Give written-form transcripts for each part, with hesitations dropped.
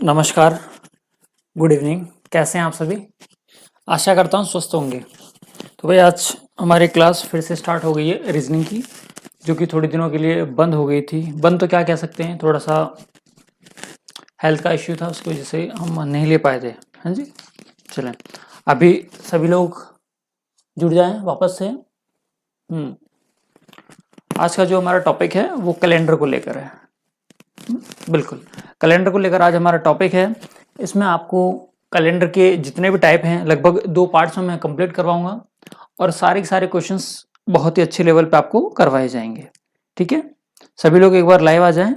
नमस्कार, good evening. कैसे हैं आप सभी? आशा करता हूँ स्वस्थ होंगे। तो भाई आज हमारी क्लास फिर से स्टार्ट हो गई है रीजनिंग की, जो कि थोड़े दिनों के लिए बंद हो गई थी। बंद तो क्या कह सकते हैं, थोड़ा सा हेल्थ का इश्यू था, उसकी वजह से हम नहीं ले पाए थे। हाँ जी, चलें अभी सभी लोग जुड़ जाएं वापस से। आज का जो हमारा टॉपिक है वो कैलेंडर को लेकर है। बिल्कुल, कैलेंडर को लेकर आज हमारा टॉपिक है। इसमें आपको कैलेंडर के जितने भी टाइप हैं लगभग 2 पार्ट्स में मैं कंप्लीट करवाऊंगा और सारे के सारे क्वेश्चंस बहुत ही अच्छे लेवल पे आपको करवाए जाएंगे। ठीक है, सभी लोग एक बार लाइव आ जाएं।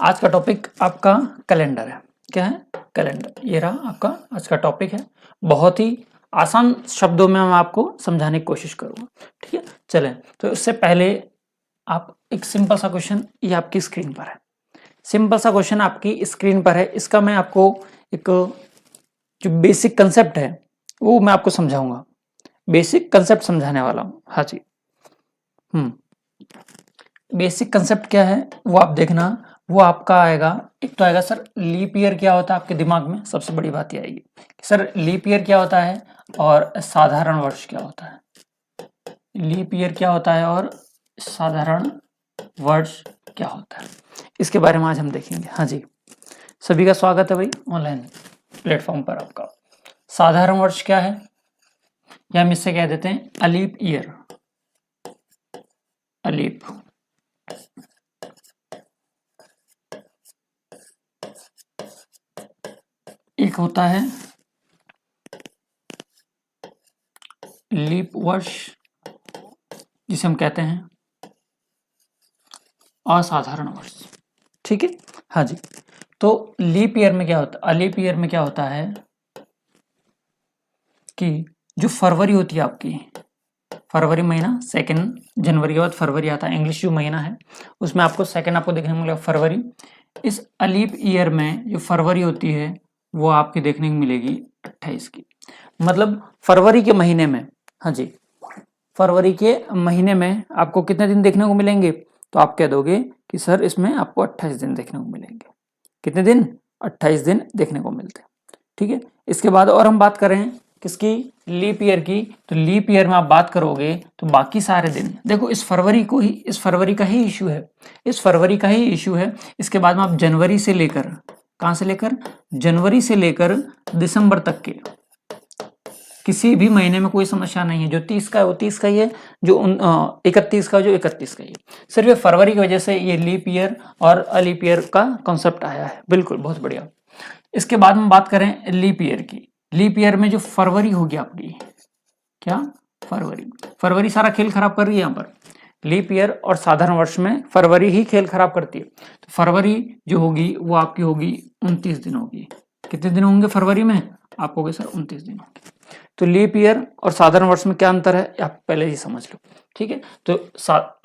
आज का टॉपिक आपका कैलेंडर है। क्या है? कैलेंडर। ये रहा आपका आज का टॉपिक है। बहुत ही आसान शब्दों में मैं आपको समझाने की कोशिश करूंगा। ठीक है, चलें। तो इससे पहले आप एक सिंपल सा क्वेश्चन ये आपकी स्क्रीन पर है। सिंपल सा क्वेश्चन आपकी स्क्रीन पर है। इसका मैं आपको एक जो बेसिक कंसेप्ट है वो मैं आपको समझाऊंगा। बेसिक कंसेप्ट समझाने वाला हूं। हाँ जी, बेसिक कंसेप्ट क्या है वो आप देखना। वो आपका आएगा, एक तो आएगा सर लीप ईयर क्या होता है। आपके दिमाग में सबसे बड़ी बात ये आएगी कि सर लीप ईयर क्या होता है और साधारण वर्ष क्या होता है। लीप ईयर क्या होता है और साधारण वर्ष क्या होता है, इसके बारे में आज हम देखेंगे। हाँ जी, सभी का स्वागत है भाई ऑनलाइन प्लेटफॉर्म पर आपका। साधारण वर्ष क्या है, या हम इससे कह देते हैं अलीप ईयर। अलीप एक होता है लीप वर्ष, जिसे हम कहते हैं असाधारण वर्ष। ठीक है, हाँ जी। तो लीप ईयर में क्या होता है, अलीप ईयर में क्या होता है कि जो फरवरी होती है आपकी, फरवरी महीना, सेकंड जनवरी के बाद फरवरी आता है। इंग्लिश जो महीना है उसमें आपको सेकंड आपको देखने को मिलेगा फरवरी। इस अलीप ईयर में जो फरवरी होती है वो आपकी देखने को मिलेगी 28 की। मतलब फरवरी के महीने में, हाँ जी, फरवरी के महीने में आपको कितने दिन देखने को मिलेंगे, तो आप कह दोगे कि सर इसमें आपको 28 दिन देखने को मिलेंगे। कितने दिन? 28 दिन देखने को मिलते हैं। ठीक है, इसके बाद और हम बात करें किसकी, लीप ईयर की। तो लीप ईयर में आप बात करोगे तो बाकी सारे दिन, देखो इस फरवरी को ही, इस फरवरी का ही इशू है, इस फरवरी का ही इशू है। इसके बाद में आप जनवरी से लेकर, कहां से लेकर, जनवरी से लेकर दिसंबर तक के किसी भी महीने में कोई समस्या नहीं है। जो 30 का है वो 30 का ही है, जो 31 का जो 31 का ही है। सिर्फ ये फरवरी की वजह से ये लीप ईयर और अलीप ईयर का कॉन्सेप्ट आया है। बिल्कुल, बहुत बढ़िया। इसके बाद हम बात करें लीप ईयर की। लीप ईयर में जो फरवरी होगी आपकी, क्या, फरवरी, फरवरी सारा खेल खराब कर रही है यहाँ पर। लीप ईयर और साधारण वर्ष में फरवरी ही खेल खराब करती है। तो फरवरी जो होगी वो आपकी होगी 29 दिन होगी। कितने दिन होंगे फरवरी में? आप होगे सर 29 दिन होंगे। तो लीप ईयर और साधारण वर्ष में क्या अंतर है आप पहले ही समझ लो। ठीक है, तो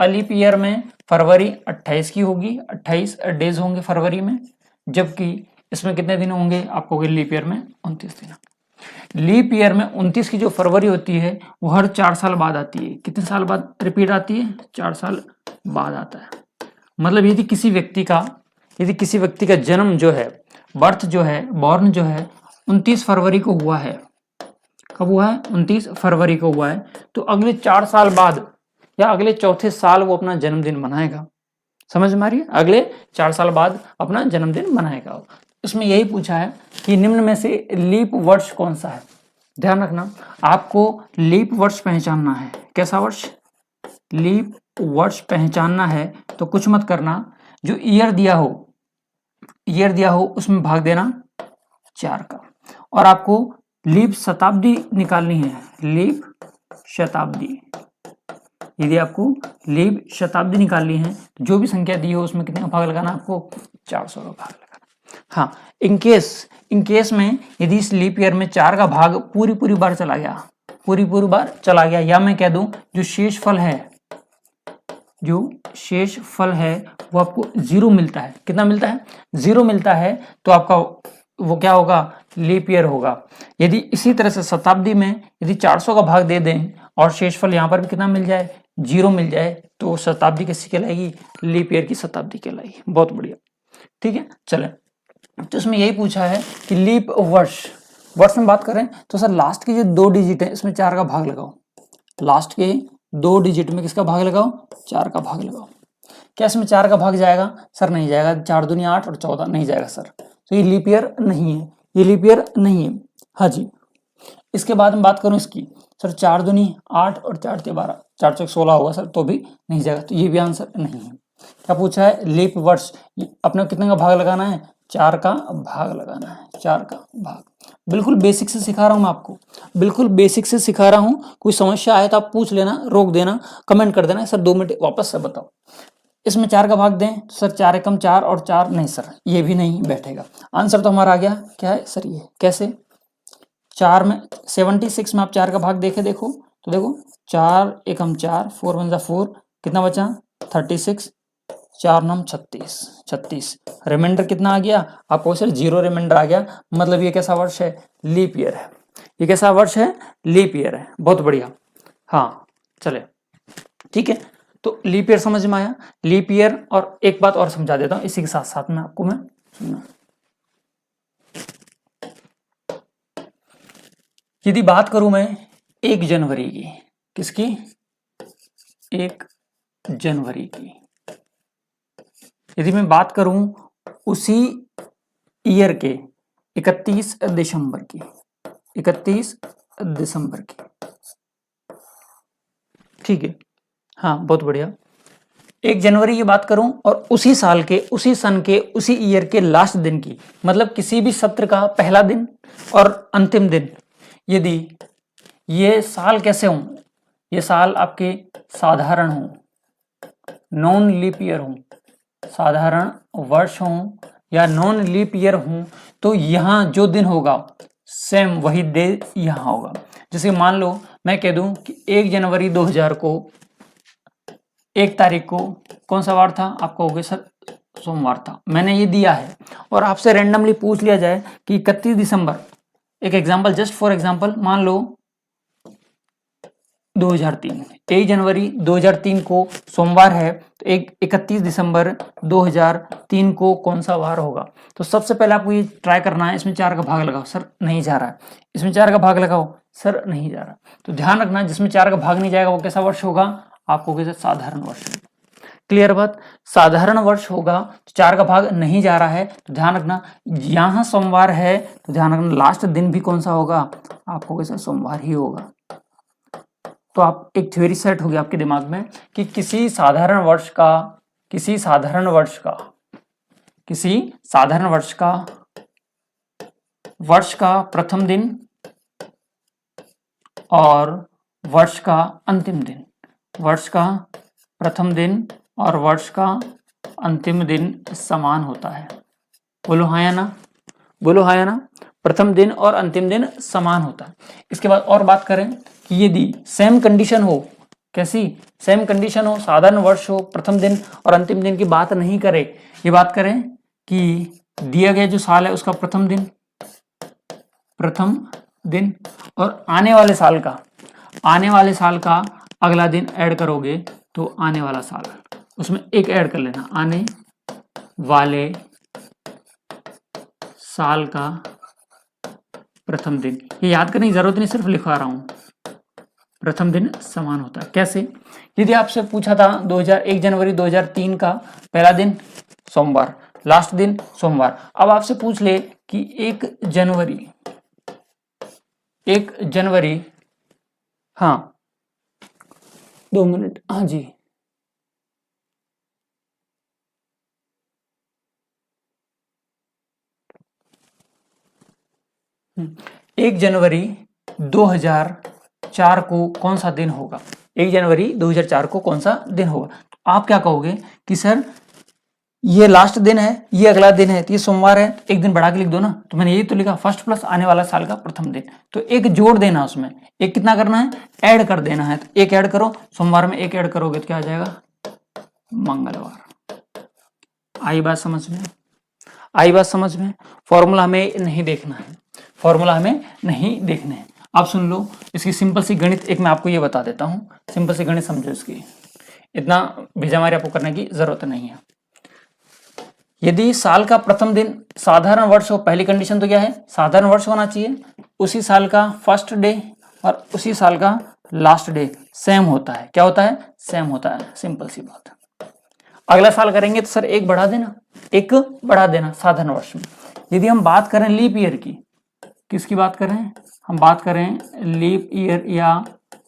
अलीप ईयर में फरवरी 28 की होगी, 28 डेज होंगे फरवरी में, जबकि इसमें कितने दिन होंगे आपको, लीप ईयर में 29 दिन। लीप ईयर में 29 की जो फरवरी होती है वो हर 4 साल बाद आती है। कितने साल बाद रिपीट आती है? 4 साल बाद आता है। मतलब यदि किसी व्यक्ति का जन्म जो है, बर्थ जो है, बॉर्न जो है 29 फरवरी को हुआ है, कब हुआ है? 29 फरवरी को हुआ है, तो अगले 4 साल बाद या अगले चौथे साल वो अपना जन्मदिन मनाएगा। समझ में आ रही है? अगले 4 साल बाद अपना जन्मदिन मनाएगा। उसमें यही पूछा है कि निम्न में से लीप वर्ष कौन सा है। ध्यान रखना, आपको लीप वर्ष पहचानना है। कैसा वर्ष? लीप वर्ष पहचानना है। तो कुछ मत करना, जो ईयर दिया हो उसमें भाग देना 4 का, और आपको लीप शताब्दी निकालनी है। लीप शताब्दी, यदि आपको लीप शताब्दी निकालनी है तो जो भी संख्या दी हो उसमें कितने का भाग लगाना? आपको 400 का भाग लगाना। हाँ, इनकेस में यदि इस लीप ईयर में 4 का भाग पूरी बार चला गया, या मैं कह दूं जो शेष फल है वो आपको 0 मिलता है। कितना मिलता है? 0 मिलता है, तो आपका वो क्या होगा? लीप ईयर होगा। यदि इसी तरह से शताब्दी में यदि 400 का भाग दे दें और शेषफल यहाँ पर भी कितना मिल जाए? 0 मिल जाए, तो शताब्दी कैसी कहलाएगी? लीप ईयर की शताब्दी कहलाएगी। बहुत बढ़िया। ठीक है, चले। तो इसमें यही पूछा है कि लीप वर्ष में बात करें तो सर लास्ट के जो 2 डिजिट है इसमें 4 का भाग लगाओ। लास्ट के 2 डिजिट में किसका भाग लगाओ? 4 का भाग लगाओ। क्या इसमें 4 का भाग जाएगा? सर नहीं जाएगा। 4 दूनी 8 और 14 नहीं जाएगा सर, तो ये लीप ईयर नहीं है, ये लीप ईयर नहीं है। हाँ जी, इसके बाद में बात करूं इसकी, सर 4 दूनी 8 और 4 ते 12, 4 चौक 16 होगा सर, तो भी नहीं जाएगा, तो ये भी आंसर नहीं है। क्या पूछा है? लीप वर्ष, अपने कितने का भाग लगाना है? 4 का भाग लगाना है, 4 का भाग। बिल्कुल बेसिक से सिखा रहा हूं मैं आपको, बिल्कुल बेसिक से सिखा रहा हूं। कोई समस्या आए तो आप पूछ लेना, रोक देना, कमेंट कर देना, सर 2 मिनट वापस से बताओ। इसमें 4 का भाग दें तो सर 4 एकम 4 और 4 नहीं सर, ये भी नहीं बैठेगा। आंसर तो हमारा आ गया, क्या है सर? ये कैसे? 4 में 76 में आप 4 का भाग देखे, देखो तो देखो 4 एकम 4, 4 1 4, कितना बचा? 36, 4 9 36, रिमाइंडर कितना आ गया आपको? सर 0 रिमाइंडर आ गया, मतलब ये कैसा वर्ष है? लीप ईयर है। ये कैसा वर्ष है? लीप ईयर है। बहुत बढ़िया। हाँ चले, ठीक है, तो लीप ईयर समझ में आया। लीप ईयर, और एक बात और समझा देता हूं इसी के साथ साथ में आपको मैं, सुनना। यदि बात करूं मैं 1 जनवरी की, किसकी? 1 जनवरी की। यदि मैं बात करूं उसी ईयर के 31 दिसंबर की, 31 दिसंबर की, ठीक है, हाँ बहुत बढ़िया। 1 जनवरी की बात करूं और उसी साल के, उसी सन के, उसी ईयर के लास्ट दिन की, मतलब किसी भी सत्र का पहला दिन और अंतिम दिन, यदि ये साल कैसे हों? ये साल आपके साधारण हों, नॉन लीप ईयर हों, साधारण वर्ष हों या नॉन लीप ईयर हों, तो यहाँ जो दिन होगा सेम वही दिन यहाँ होगा। जैसे मान लो मैं कह दूं कि 1 जनवरी 2000 को 1 तारीख को कौन सा वार था? आप कहोगे सर सोमवार था, मैंने ये दिया है। और आपसे रैंडमली पूछ लिया जाए कि 31 दिसंबर, एक एग्जांपल, जस्ट फॉर एग्जांपल, मान लो 2003, 1 जनवरी 2003 को सोमवार है, तो 31 दिसंबर 2003 को कौन सा वार होगा? तो सबसे पहले आपको ये ट्राई करना है, इसमें 4 का भाग लगाओ, सर नहीं जा रहा है। इसमें 4 का भाग लगाओ, सर नहीं जा रहा। तो ध्यान रखना, जिसमें 4 का भाग नहीं जाएगा वो कैसा वर्ष होगा? आपको कैसे? साधारण वर्ष। क्लियर बात? साधारण वर्ष होगा, तो 4 का भाग नहीं जा रहा है, तो ध्यान रखना यहां सोमवार है, तो ध्यान रखना लास्ट दिन भी कौन सा होगा? आपको कैसे? सोमवार ही होगा। तो आप एक थ्योरी सेट हो गया आपके दिमाग में कि किसी साधारण वर्ष का प्रथम दिन और वर्ष का अंतिम दिन, वर्ष का प्रथम दिन और वर्ष का अंतिम दिन समान होता है। बोलो हाँ या ना? बोलो हाँ या ना? प्रथम दिन और अंतिम दिन समान होता है। इसके बाद और बात करें कि यदि सेम कंडीशन हो, कैसी? सेम कंडीशन हो, साधारण वर्ष हो, प्रथम दिन और अंतिम दिन की बात नहीं करें, ये बात करें कि दिया गया जो साल है उसका प्रथम दिन और आने वाले साल का अगला दिन ऐड करोगे तो आने वाला साल, उसमें एक ऐड कर लेना, आने वाले साल का प्रथम दिन। ये याद करने की जरूरत नहीं, सिर्फ लिखवा रहा हूं। प्रथम दिन समान होता है। कैसे? यदि आपसे पूछा था 1 जनवरी 2003 का पहला दिन सोमवार, लास्ट दिन सोमवार, अब आपसे पूछ ले कि 1 जनवरी, हाँ 2 मिनट, हाँ जी, एक जनवरी 2004 को कौन सा दिन होगा? 1 जनवरी 2004 को कौन सा दिन होगा? तो आप क्या कहोगे कि सर ये लास्ट दिन है, ये अगला दिन है, तो ये सोमवार है, एक दिन बढ़ा के लिख दो ना। तो मैंने यही तो लिखा, फर्स्ट प्लस आने वाला साल का प्रथम दिन, तो एक जोड़ देना, उसमें एक कितना करना है? ऐड कर देना है। तो एक ऐड करो, सोमवार में एक ऐड करोगे तो क्या आ जाएगा? मंगलवार। आई बात समझ में? आई बात समझ में? फॉर्मूला हमें नहीं देखना है, फॉर्मूला हमें नहीं देखना है। आप सुन लो, इसकी सिंपल सी गणित एक मैं आपको ये बता देता हूं, सिंपल सी गणित समझो इसकी, इतना भेजामारी आपको करने की जरूरत नहीं है। यदि साल का प्रथम दिन साधारण वर्ष हो, पहली कंडीशन तो क्या है, साधारण वर्ष होना चाहिए, उसी साल का फर्स्ट डे और उसी साल का लास्ट डे सेम होता है। क्या होता है, सेम होता है, सिंपल सी बात है। अगला साल करेंगे तो सर एक बढ़ा देना, एक बढ़ा देना साधारण वर्ष में। यदि हम बात करें लीप ईयर की, किसकी बात कर रहे हैं, हम बात करें लीप ईयर या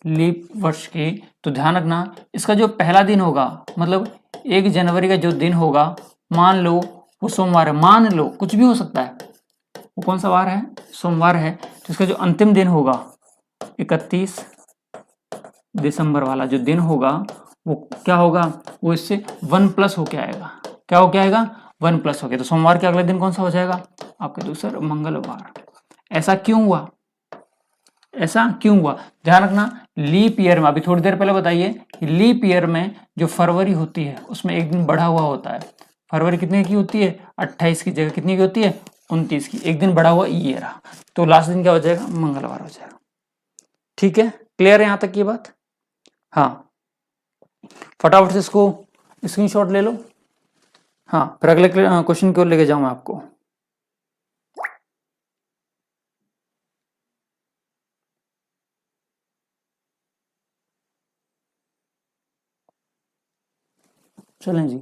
लीप वर्ष की, तो ध्यान रखना इसका जो पहला दिन होगा, मतलब 1 जनवरी का जो दिन होगा, मान लो वो सोमवार है, मान लो कुछ भी हो सकता है, वो कौन सा वार है, सोमवार है, तो इसका जो अंतिम दिन होगा 31 दिसंबर वाला जो दिन होगा वो क्या होगा, वो इससे 1+ होके आएगा। क्या होके आएगा, 1+ हो गया, तो सोमवार के अगले दिन कौन सा हो जाएगा आपके दूसरा मंगलवार। ऐसा क्यों हुआ, ऐसा क्यों हुआ, ध्यान रखना लीप ईयर में, अभी थोड़ी देर पहले बताइए कि लीप ईयर में जो फरवरी होती है उसमें एक दिन बढ़ा हुआ होता है। फरवरी कितने की होती है, 28 की जगह कितनी की होती है, 29 की, एक दिन बढ़ा हुआ ये रहा, तो लास्ट दिन क्या हो जाएगा, मंगलवार हो जाएगा। ठीक है, क्लियर है यहां तक की बात। हाँ, फटाफट से इसको स्क्रीनशॉट ले लो। हाँ, फिर अगले क्वेश्चन की ओर लेके जाऊं आपको। चलें जी,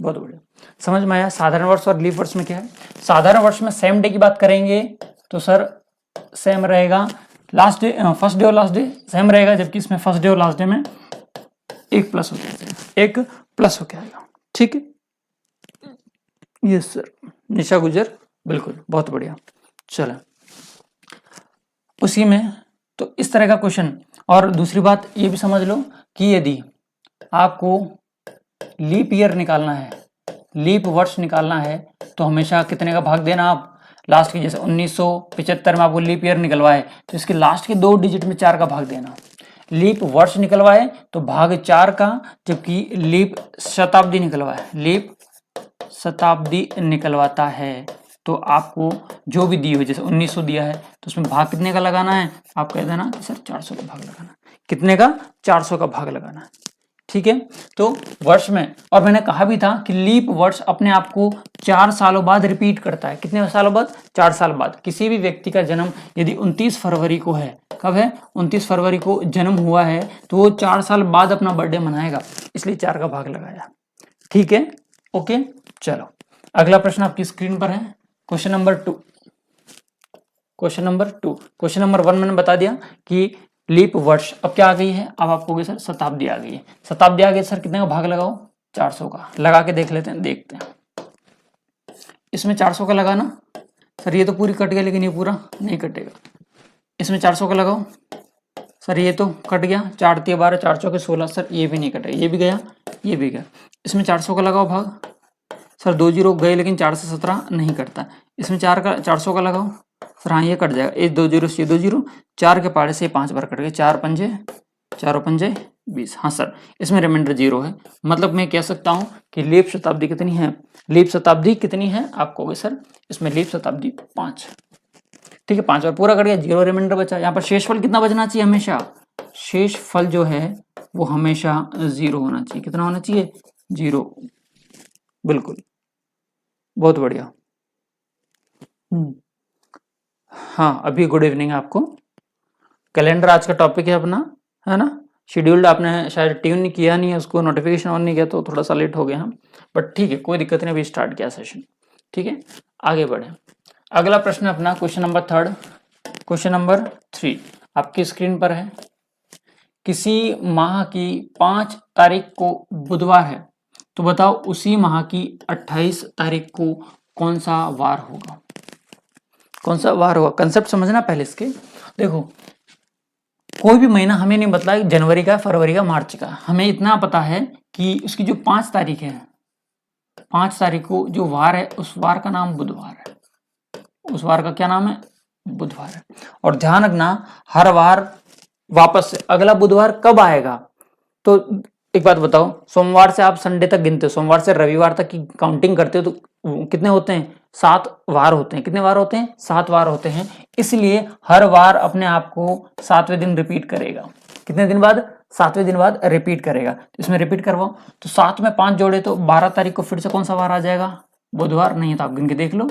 बहुत बढ़िया, समझ में आया। साधारण वर्ष और लीप वर्ष में क्या है, साधारण वर्ष में सेम डे की बात करेंगे तो सर सेम रहेगा, लास्ट डे फर्स्ट डे और लास्ट डे सेम रहेगा, जबकि इसमें फर्स्ट डे और लास्ट डे में 1+ हो जाएगा, 1+ होके आएगा। ठीक है, यस सर, निशा गुजर, बिल्कुल, बहुत बढ़िया। चलो उसी में तो इस तरह का क्वेश्चन। और दूसरी बात ये भी समझ लो कि यदि आपको लीप ईयर निकालना है, लीप वर्ष निकालना है, तो हमेशा कितने का भाग देना आप, लास्ट की, जैसे 1975 में आपको लीप ईयर निकलवाए तो इसके लास्ट के 2 डिजिट में 4 का भाग देना। लीप वर्ष निकलवाए तो भाग 4 का, जबकि लीप शताब्दी निकलवाए, लीप शताब्दी निकलवाता है तो आपको जो भी दी हो, जैसे 1900 दिया है तो उसमें भाग कितने का लगाना है, आप कह देना सर 400 का भाग लगाना, कितने का, 400 का भाग लगाना है। ठीक है, तो वर्ष में, और मैंने कहा भी था कि लीप वर्ष अपने आप को 4 सालों बाद रिपीट करता है। कितने सालों बाद, 4 साल बाद। किसी भी व्यक्ति का जन्म यदि 29 फरवरी को है, कब है, 29 फरवरी को जन्म हुआ है, तो वो 4 साल बाद अपना बर्थडे मनाएगा, इसलिए 4 का भाग लगाया। ठीक है, ओके। चलो अगला प्रश्न आपकी स्क्रीन पर है, question number 2। Question number 2, question number 1 मैंने बता दिया कि लीप वर्ष, अब क्या आ गई है, अब आपको सर शताब्दी आ गई है। शताब्दी आ गई सर, कितने का भाग लगाओ, 400 का। लगा के देख लेते हैं, देखते हैं। इसमें 400 का लगाना सर, ये तो पूरी कट गया, लेकिन ये पूरा नहीं कटेगा। इसमें 400 का लगाओ सर, ये तो कट गया, 4 × 12, 4 × 16 सर, ये भी नहीं कटेगा, ये भी गया, ये भी गया। इसमें 400 का लगाओ भाग सर, 2 जीरो गए, लेकिन 4 से 17 नहीं कटता। इसमें 400 का लगाओ सर, हाँ ये कट जाएगा, ये 2 जीरो से 2 जीरो, 4 के पाड़े से 5 बार कट गए, 4 पंजे 20। हाँ सर, इसमें रिमाइंडर 0 है। मतलब मैं कह सकता हूँ कि लीप शताब्दी कितनी है, लीप शताब्दी कितनी है, आप कहोगे सर इसमें लीप शताब्दी 5। ठीक है, 5 बार पूरा कट गया, 0 रिमाइंडर बचा। यहाँ पर शेषफल कितना बचना चाहिए, हमेशा शेषफल जो है वो हमेशा 0 होना चाहिए। कितना होना चाहिए, 0, बिल्कुल, बहुत बढ़िया। हाँ, अभी गुड इवनिंग आपको। कैलेंडर आज का टॉपिक है अपना, है ना, शेड्यूल्ड आपने शायद ट्यून नहीं किया, नहीं है उसको, नोटिफिकेशन ऑन नहीं किया, तो थोड़ा सा लेट हो गया हम, बट ठीक है, कोई दिक्कत नहीं, अभी स्टार्ट किया सेशन। ठीक है, आगे बढ़े। अगला प्रश्न अपना क्वेश्चन नंबर 3, क्वेश्चन नंबर 3 आपकी स्क्रीन पर है। किसी माह की 5 तारीख को बुधवार है, तो बताओ उसी माह की 28 तारीख को कौन सा वार होगा, कौन सा वार होगा। कंसेप्ट समझना पहले इसके। देखो, कोई भी महीना हमें नहीं बतला जनवरी का, फरवरी का, मार्च का, हमें इतना पता है कि उसकी जो 5 तारीख है, 5 तारीख को जो वार है, उस वार का नाम बुधवार है। उस वार का क्या नाम है, बुधवार है। और ध्यान रखना, हर वार वापस से अगला बुधवार कब आएगा, तो एक बात बताओ, सोमवार से आप संडे तक गिनते हो, सोमवार से रविवार तक की काउंटिंग करते हो, तो कितने होते हैं, 7 वार होते हैं। कितने वार होते हैं, 7 वार होते हैं। इसलिए हर वार अपने आप को 7वें दिन रिपीट करेगा। कितने दिन बाद, 7वें दिन बाद रिपीट करेगा। तो इसमें रिपीट करवाओ, तो 7 में 5 जोड़े तो 12 तारीख को फिर से कौन सा वार आ जाएगा, बुधवार नहीं है तो आप गिन के देख लो,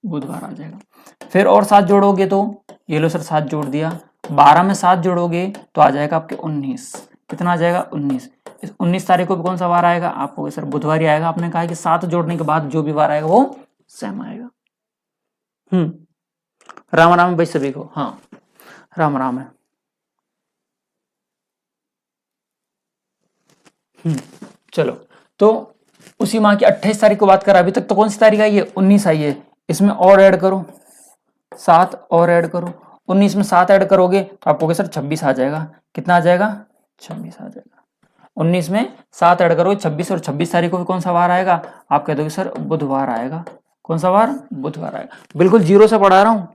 बुधवार आ जाएगा। फिर और 7 जोड़ोगे तो ये लो सर 7 जोड़ दिया, 12 में 7 जोड़ोगे तो आ जाएगा आपके 19। कितना आ जाएगा 19। इस 19 तारीख को भी कौन सा वार आएगा, आपको सर बुधवार ही आएगा। आपने कहा कि 7 जोड़ने के बाद जो भी वार आएगा वो सेम आएगा। राम राम है भाई सभी को। हाँ राम राम है। चलो तो उसी माह की 28 तारीख को बात करा, अभी तक तो कौन सी तारीख आई है 19 आई है। इसमें और ऐड करो 7 और ऐड करो, 19 में 7 ऐड करोगे तो आपको सर 26 आ जाएगा। कितना आ जाएगा 26 आ जाएगा। 19 में 7 ऐड करोगे 26, और 26 तारीख को भी कौन सा वार आएगा, आप कह दोगे सर बुधवार आएगा। कौन सा वार, बुधवार आएगा। बिल्कुल जीरो से पढ़ा रहा हूं।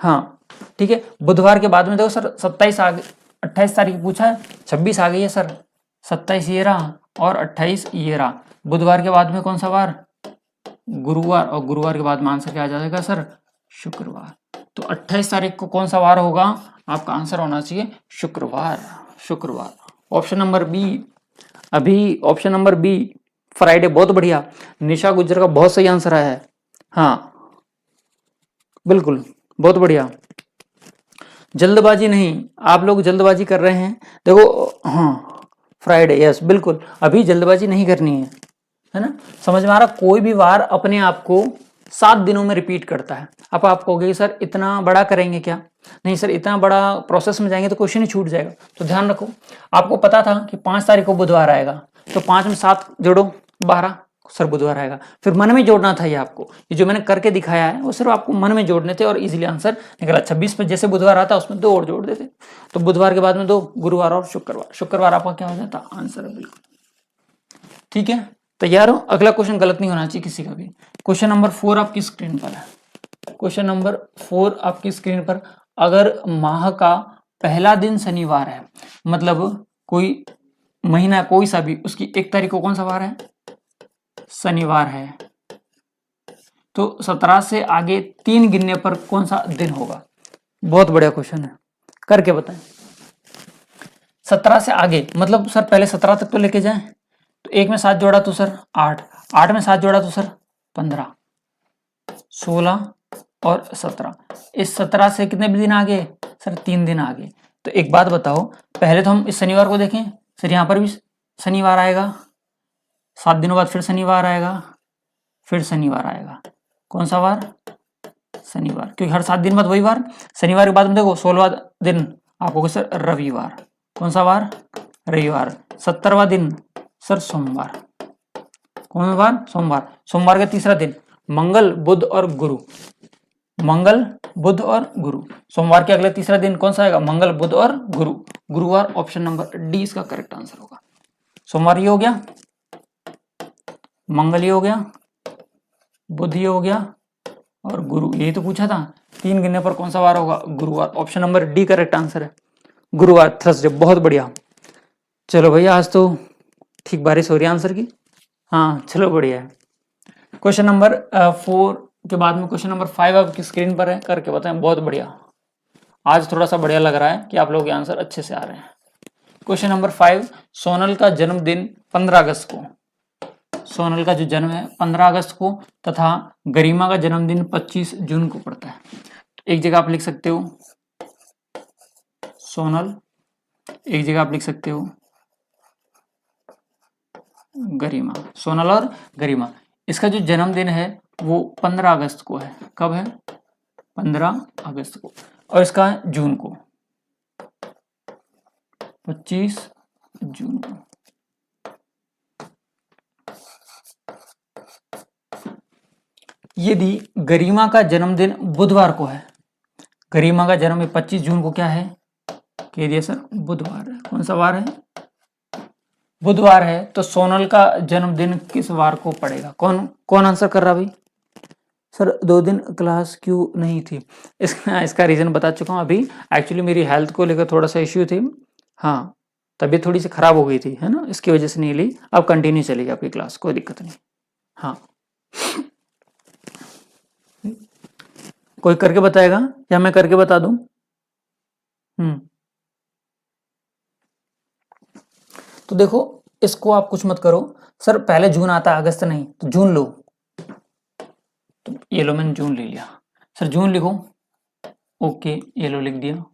हाँ ठीक है, बुधवार के बाद में देखो सर 27 आ गई, 28 तारीख पूछा है, 26 आ गई है सर, 27 ये रहा और 28 ये रहा। बुधवार के बाद में कौन सा वार, गुरुवार, और गुरुवार के बाद में आंसर क्या आ जाएगा सर, शुक्रवार। तो 28 तारीख को कौन सा वार होगा, आपका आंसर होना चाहिए शुक्रवार। शुक्रवार ऑप्शन नंबर बी। अभी ऑप्शन नंबर बी फ्राइडे, बहुत बढ़िया। निशा गुज्जर का बहुत सही आंसर आया है। हाँ बिल्कुल बहुत बढ़िया। जल्दबाजी नहीं, आप लोग जल्दबाजी कर रहे हैं। देखो हाँ फ्राइडे, यस बिल्कुल, अभी जल्दबाजी नहीं करनी है ना। समझ में आ रहा, कोई भी वार अपने आप को 7 दिनों में रिपीट करता है। अब आप कहोगे सर इतना बड़ा करेंगे क्या, नहीं सर इतना बड़ा प्रोसेस में जाएंगे तो क्वेश्चन ही छूट जाएगा। तो ध्यान रखो, आपको पता था कि 5 तारीख को बुधवार आएगा, तो 5 में 7 जोड़ो 12 सर बुधवार आएगा। फिर मन में जोड़ना था, ये आपको, ये जो मैंने करके दिखाया है वो सिर्फ आपको मन में जोड़ने थे और इजीली आंसर निकला। 26 पे जैसे बुधवार आता उसमें 2 और जोड़ देते, तो बुधवार के बाद में 2, गुरुवार और शुक्रवार। शुक्रवार आपका क्या हो जाता, आंसर है बिल्कुल। ठीक है, तैयार हो। अगला क्वेश्चन गलत नहीं होना चाहिए किसी का भी। क्वेश्चन नंबर 4 आपकी स्क्रीन पर है। क्वेश्चन नंबर 4 आपकी स्क्रीन पर, अगर माह का पहला दिन शनिवार है, मतलब कोई महीना कोई सा भी, उसकी 1 तारीख को कौन सा वार है, शनिवार है, तो 17 से आगे 3 गिनने पर कौन सा दिन होगा। बहुत बढ़िया क्वेश्चन है, करके बताएं। 17 से आगे मतलब सर पहले 17 तक तो लेके जाएं, तो 1 में 7 जोड़ा तो सर 8, 8 में 7 जोड़ा तो सर 15, 16 और 17। इस 17 से कितने दिन आगे सर, 3 दिन आगे। तो एक बात बताओ, पहले तो हम इस शनिवार को देखें सर, यहाँ पर भी शनिवार आएगा, 7 दिनों बाद फिर शनिवार आएगा, फिर शनिवार आएगा। कौन सा वार, शनिवार, क्योंकि हर 7 दिन बाद वही वार। शनिवार के बाद में देखो 16वां दिन आपको सर रविवार। कौन सा वार, रविवार। 17वां दिन सर सोमवार। कौन सा वार, सोमवार। सोमवार का तीसरा दिन मंगल बुध और गुरु, मंगल बुध और गुरु। सोमवार के अगले तीसरा दिन कौन सा आएगा, मंगल बुध और गुरु, गुरुवार। ऑप्शन नंबर डी इसका करेक्ट आंसर होगा। सोमवार ये हो गया, मंगल ये हो गया, बुध ये हो गया और गुरु, यही तो पूछा था 3 गिनने पर कौन सा वार होगा, गुरुवार। Option number D correct answer है, गुरुवार, थर्सडे। बहुत बढ़िया। चलो भैया आज तो ठीक बारिश हो रही है आंसर की। हाँ चलो बढ़िया है। क्वेश्चन नंबर 4 के बाद में क्वेश्चन नंबर 5 आपकी स्क्रीन पर है, करके बताएं। बहुत बढ़िया, आज थोड़ा सा बढ़िया लग रहा है कि आप लोग के आंसर अच्छे से आ रहे हैं। क्वेश्चन नंबर 5, सोनल का जन्मदिन 15 अगस्त को, सोनल का जो जन्म है 15 अगस्त को, तथा गरिमा का जन्मदिन 25 जून को पड़ता है। तो एक जगह आप लिख सकते हो सोनल, एक जगह आप लिख सकते हो गरिमा। सोनल और गरिमा, इसका जो जन्मदिन है वो 15 अगस्त को है। कब है, 15 अगस्त को, और इसका जून को 25 जून को। यदि गरिमा का जन्मदिन बुधवार को है, गरिमा का जन्म 25 जून को क्या है, कह दिया सर बुधवार है। कौन सा वार है, बुधवार है। तो सोनल का जन्मदिन किस वार को पड़ेगा, कौन कौन आंसर कर रहा भाई। सर 2 दिन क्लास क्यों नहीं थी, इसका रीजन बता चुका हूँ अभी। एक्चुअली मेरी हेल्थ को लेकर थोड़ा सा इश्यू थी, हाँ तबीयत थोड़ी सी खराब हो गई थी, है ना, इसकी वजह से नहीं ली। अब कंटिन्यू चलेगी आपकी क्लास, कोई दिक्कत नहीं। हाँ कोई करके बताएगा या मैं करके बता दूं। तो देखो इसको आप कुछ मत करो सर, पहले जून आता है अगस्त नहीं, तो जून लो, तो ये लो मैंने जून ले लिया। सर जून लिखो, ओके ये लो लिख दिया।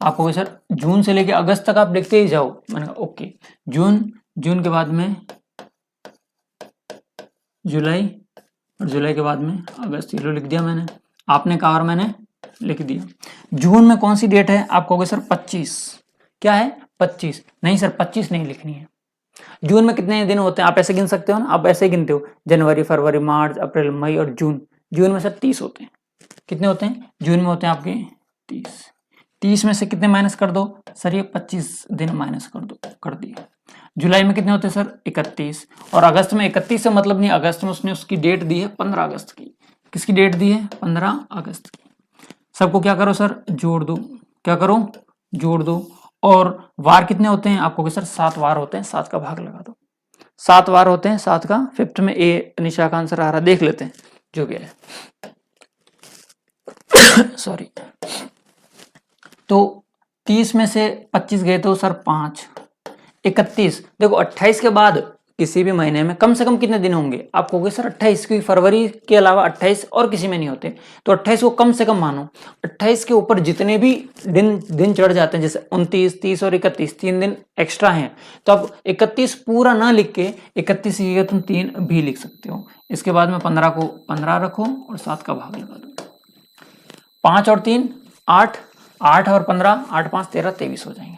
आपको सर जून से लेके अगस्त तक आप लिखते ही जाओ, मैंने कहा ओके। जून, जून के बाद में जुलाई, और जुलाई के बाद में अगस्त, ये लो लिख दिया मैंने, आपने कहा और मैंने लिख दिया। जून में कौन सी डेट है, आप कहोगे सर 25, क्या है 25, नहीं सर 25 नहीं लिखनी है। जून में कितने दिन होते हैं आप ऐसे गिन सकते हो ना, आप ऐसे गिनते हो जनवरी फरवरी मार्च अप्रैल मई और जून। जून में सर 30 होते हैं। कितने होते हैं जून में, होते हैं आपके 30। 30 में से कितने माइनस कर दो सर, ये 25 दिन माइनस कर दो, कर दिए। जुलाई में कितने होते हैं सर 31, और अगस्त में 31 से मतलब नहीं, अगस्त में उसने उसकी डेट दी है 15 अगस्त की। किसकी डेट दी है 15 अगस्त की। सबको क्या करो सर जोड़ दो, क्या करो जोड़ दो। और वार कितने होते हैं आपको सर 7 वार होते हैं, 7 का भाग लगा दो। 7 वार होते हैं, 7 का, फिफ्थ में ए निशा का आंसर आ रहा, देख लेते हैं जो गया है। सॉरी, तो 30 में से 25 गए तो सर 5, 31, देखो 28 के बाद किसी भी महीने में कम से कम कितने दिन होंगे, आप कहोगे सर 28, क्योंकि फरवरी के अलावा 28 और किसी में नहीं होते, तो 28 को कम से कम मानो। 28 के ऊपर जितने भी दिन चढ़ जाते हैं, जैसे 29, 30 और 31, 3 दिन एक्स्ट्रा हैं, तो आप 31 पूरा ना लिख के 31 की जगह तुम 3 भी लिख सकते हो। इसके बाद में 15 को 15 रखो और 7 का भाग लगा दो। 5 और 3 8, 8 और 15, 8 5 13 23 हो जाएंगे।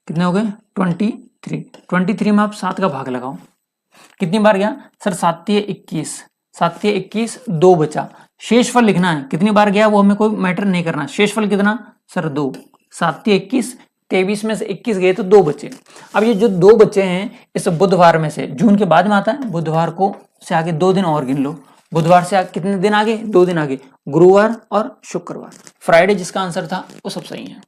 कितने हो गए 23। 23 में आप 7 का भाग लगाओ, कितनी बार गया सर 7 21, 7 21 2 बचा। शेषफल लिखना है कितनी बार गया वो हमें कोई मैटर नहीं करना, शेषफल कितना सर 2। 7 21, 23 में से 21 गए तो 2 बचे। अब ये जो 2 बचे हैं इस बुधवार में से, जून के बाद में आता है, बुधवार को से आगे 2 दिन और गिन लो। बुधवार से आगे कितने दिन आगे, 2 दिन आगे, गुरुवार और शुक्रवार। फ्राइडे जिसका आंसर था वो सब सही है।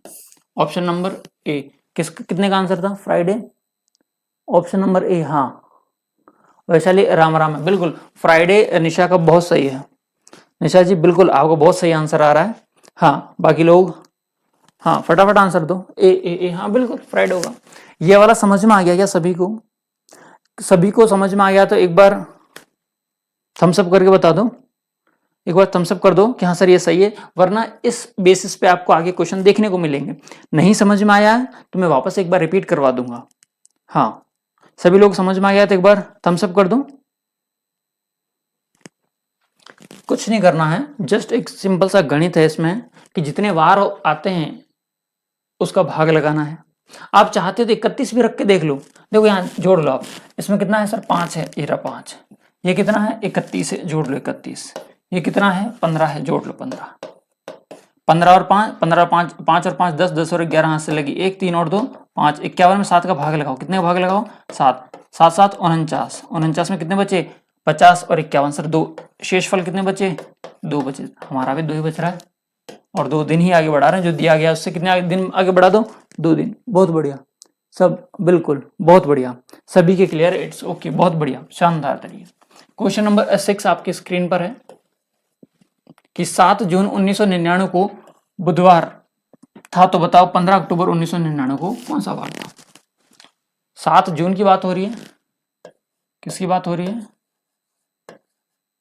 ऑप्शन नंबर ए, कितने का आंसर था फ्राइडे, ऑप्शन नंबर ए, हाँ वैशाली राम राम है, बिल्कुल फ्राइडे निशा का बहुत सही है। निशा जी बिल्कुल आपको बहुत सही आंसर आ रहा है। हाँ बाकी लोग हाँ फटाफट आंसर दो, ए, हाँ बिल्कुल फ्राइडे होगा। ये वाला समझ में आ गया क्या सभी को, सभी को समझ में आ गया तो एक बार थम्सअप करके बता दो, एक बार थम्सअप कर दो कि हाँ सर ये सही है, वरना इस बेसिस पे आपको आगे क्वेश्चन देखने को मिलेंगे। नहीं समझ में आया है तो मैं वापस एक बार रिपीट करवा दूंगा। हाँ सभी लोग समझ में आ गया तो एक बार थम्सअप कर दो। कुछ नहीं करना है, जस्ट एक सिंपल सा गणित है इसमें कि जितने वार आते हैं उसका भाग लगाना है। आप चाहते तो 31 भी रख के देख लो, देखो यहाँ जोड़ लो आप, इसमें कितना है सर 5 है, ये रहा 5, ये कितना है 31 है, जोड़ लो 31, ये कितना है 15 है, जोड़ लो 15, 15 और 5, 15 और 5, 5 और 5 10, 10 और 11 हाथ से लगी, 1 3 और 2 5, 51 में 7 का भाग लगाओ, कितने का भाग लगाओ 7, 7 7 49, 49 में कितने बचे 50 और 51 सर 2, शेषफल कितने बचे 2 बचे, हमारा भी 2 ही बच रहा है, और 2 दिन ही आगे बढ़ा रहे हैं, जो दिया गया उससे कितने दिन आगे बढ़ा दो 2 दिन। बहुत बढ़िया सब, बिल्कुल बहुत बढ़िया, सभी के क्लियर, इट्स ओके, बहुत बढ़िया शानदार तरीके। क्वेश्चन नंबर 6 आपकी स्क्रीन पर है कि 7 जून 1999 को बुधवार था, तो बताओ 15 अक्टूबर 1999 को कौन सा वार था। 7 जून की बात हो रही है, किसकी बात हो रही है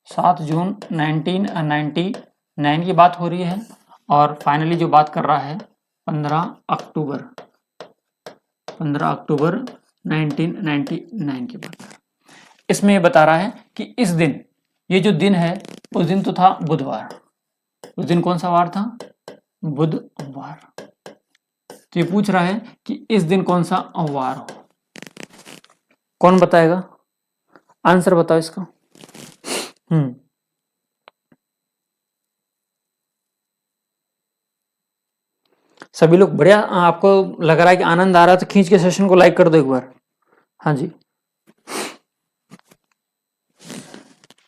7 जून 1999 की बात हो रही है, और फाइनली जो बात कर रहा है 15 अक्टूबर 1999 की बात। इसमें ये बता रहा है कि इस दिन, ये जो दिन है उस दिन तो था बुधवार, उस दिन कौन सा वार था बुधवार, तो ये पूछ रहा है कि इस दिन कौन सा वार हो। कौन बताएगा आंसर, बताओ इसका। सभी लोग बढ़िया, आपको लग रहा है कि आनंद आ रहा है तो खींच के सेशन को लाइक कर दो एक बार। हाँ जी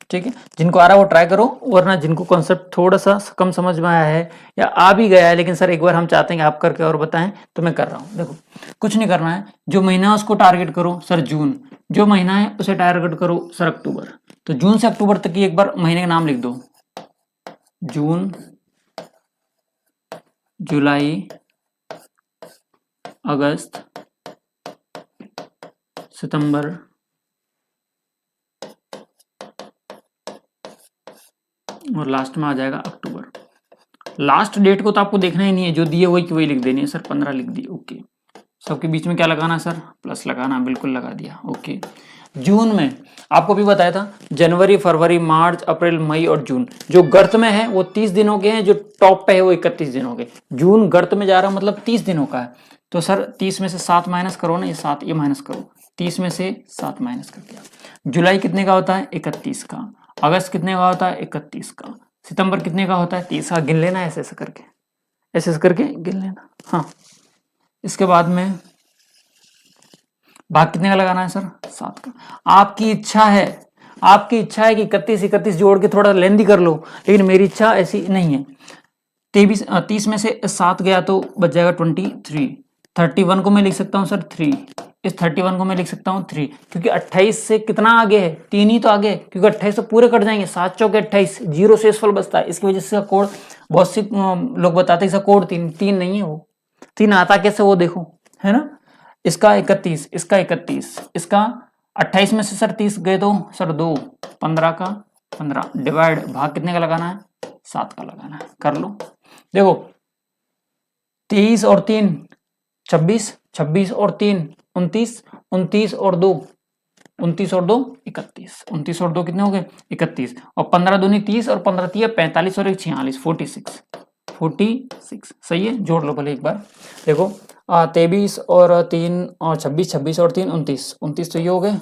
ठीक है, जिनको आ रहा है वो ट्राई करो, वरना जिनको कॉन्सेप्ट थोड़ा सा कम समझ में आया है या आ भी गया है लेकिन सर एक बार हम चाहते हैं कि आप करके और बताएं, तो मैं कर रहा हूं। देखो कुछ नहीं करना है, जो महीना उसको टारगेट करो सर जून, जो महीना है उसे टारगेट करो सर अक्टूबर, तो जून से अक्टूबर तक की एक बार महीने का नाम लिख दो, जून जुलाई अगस्त सितंबर, और लास्ट में आ जाएगा अक्टूबर। लास्ट डेट को तो आपको देखना ही नहीं है, जो दिए वही की वही लिख देनी है सर, 15 लिख दी। ओके, सबके बीच में क्या लगाना है सर, प्लस लगाना, बिल्कुल लगा दिया। ओके, जून में आपको भी बताया था, जनवरी, फरवरी, मार्च, अप्रैल, मई और जून जो गर्त में है वो 30 दिनों के हैं, जो टॉप पे है वो 31 दिनों के। जून गर्त में जा रहा है मतलब 30 दिनों का है, तो सर 30 में से 7 माइनस करो ना, ये 7 ये माइनस करो, 30 में से 7 माइनस कर दिया। जुलाई कितने का होता है, 31 का। अगस्त कितने का होता है, 31 का। सितंबर कितने का होता है, 30 का। गिन लेना ऐसे ऐसे करके, ऐसे ऐसे करके गिन लेना। हाँ, इसके बाद में भाग कितने का लगाना है सर, 7 का। आपकी इच्छा है, आपकी इच्छा है कि 31 जोड़ के थोड़ा लेंदी कर लो, लेकिन मेरी इच्छा ऐसी नहीं है। 30 में से 7 गया तो बच जाएगा 23। 31 को मैं लिख सकता हूँ सर 3, इस 31 को मैं लिख सकता हूँ 3, क्योंकि 28 से कितना आगे है, 3 ही तो आगे है, क्योंकि 28 तो पूरे कट जाएंगे, 7 चौके 28, जीरो शेषफल बचता है। इसकी वजह से कोड बहुत से लोग बताते हैं इसका कोड 3 नहीं है, वो 3 आता कैसे वो देखो, है ना। इसका 31, इसका 31, इसका 28 में से सर 30 गए तो सर 2, 15 का 15, डिवाइड, भाग कितने का लगाना है, 7 का लगाना है। कर लो, देखो 23 और 3 26, 26 और 3 29, 29 और 2 29 और 2 31, 29 और 2 कितने हो गए, 31, और 15 दूनी 30 और 15 तिया 45 और 1 46, 46 सही है। जोड़ लो भले एक बार, देखो 23 और 3 और 26, 26 और 3 29, 29 तो ये हो गए,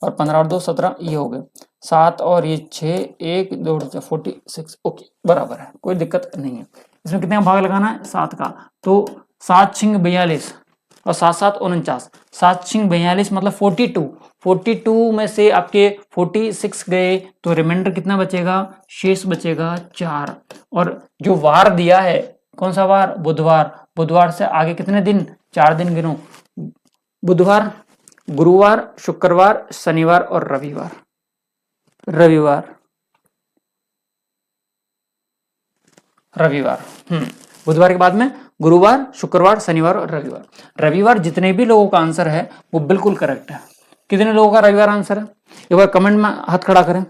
और 15 और 2 17 ये हो गए, 7 और ये 6 1 2 46। ओके, बराबर है, कोई दिक्कत नहीं है। इसमें कितने का भाग लगाना है, 7 का। तो 7 छिंग 42 और 7 7 49, 7 छिंग 42 मतलब 42 में से आपके 46 गए तो रिमाइंडर कितना बचेगा, शेष बचेगा 4। और जो वार दिया है, कौन सा वार, बुधवार, बुधवार से आगे कितने दिन, 4 दिन गिनो, बुधवार, गुरुवार, शुक्रवार, शनिवार और रविवार। बुधवार के बाद में गुरुवार, शुक्रवार, शनिवार और रविवार। रविवार जितने भी लोगों का आंसर है वो बिल्कुल करेक्ट है। कितने लोगों का रविवार आंसर है, एक बार कमेंट में हाथ खड़ा करें।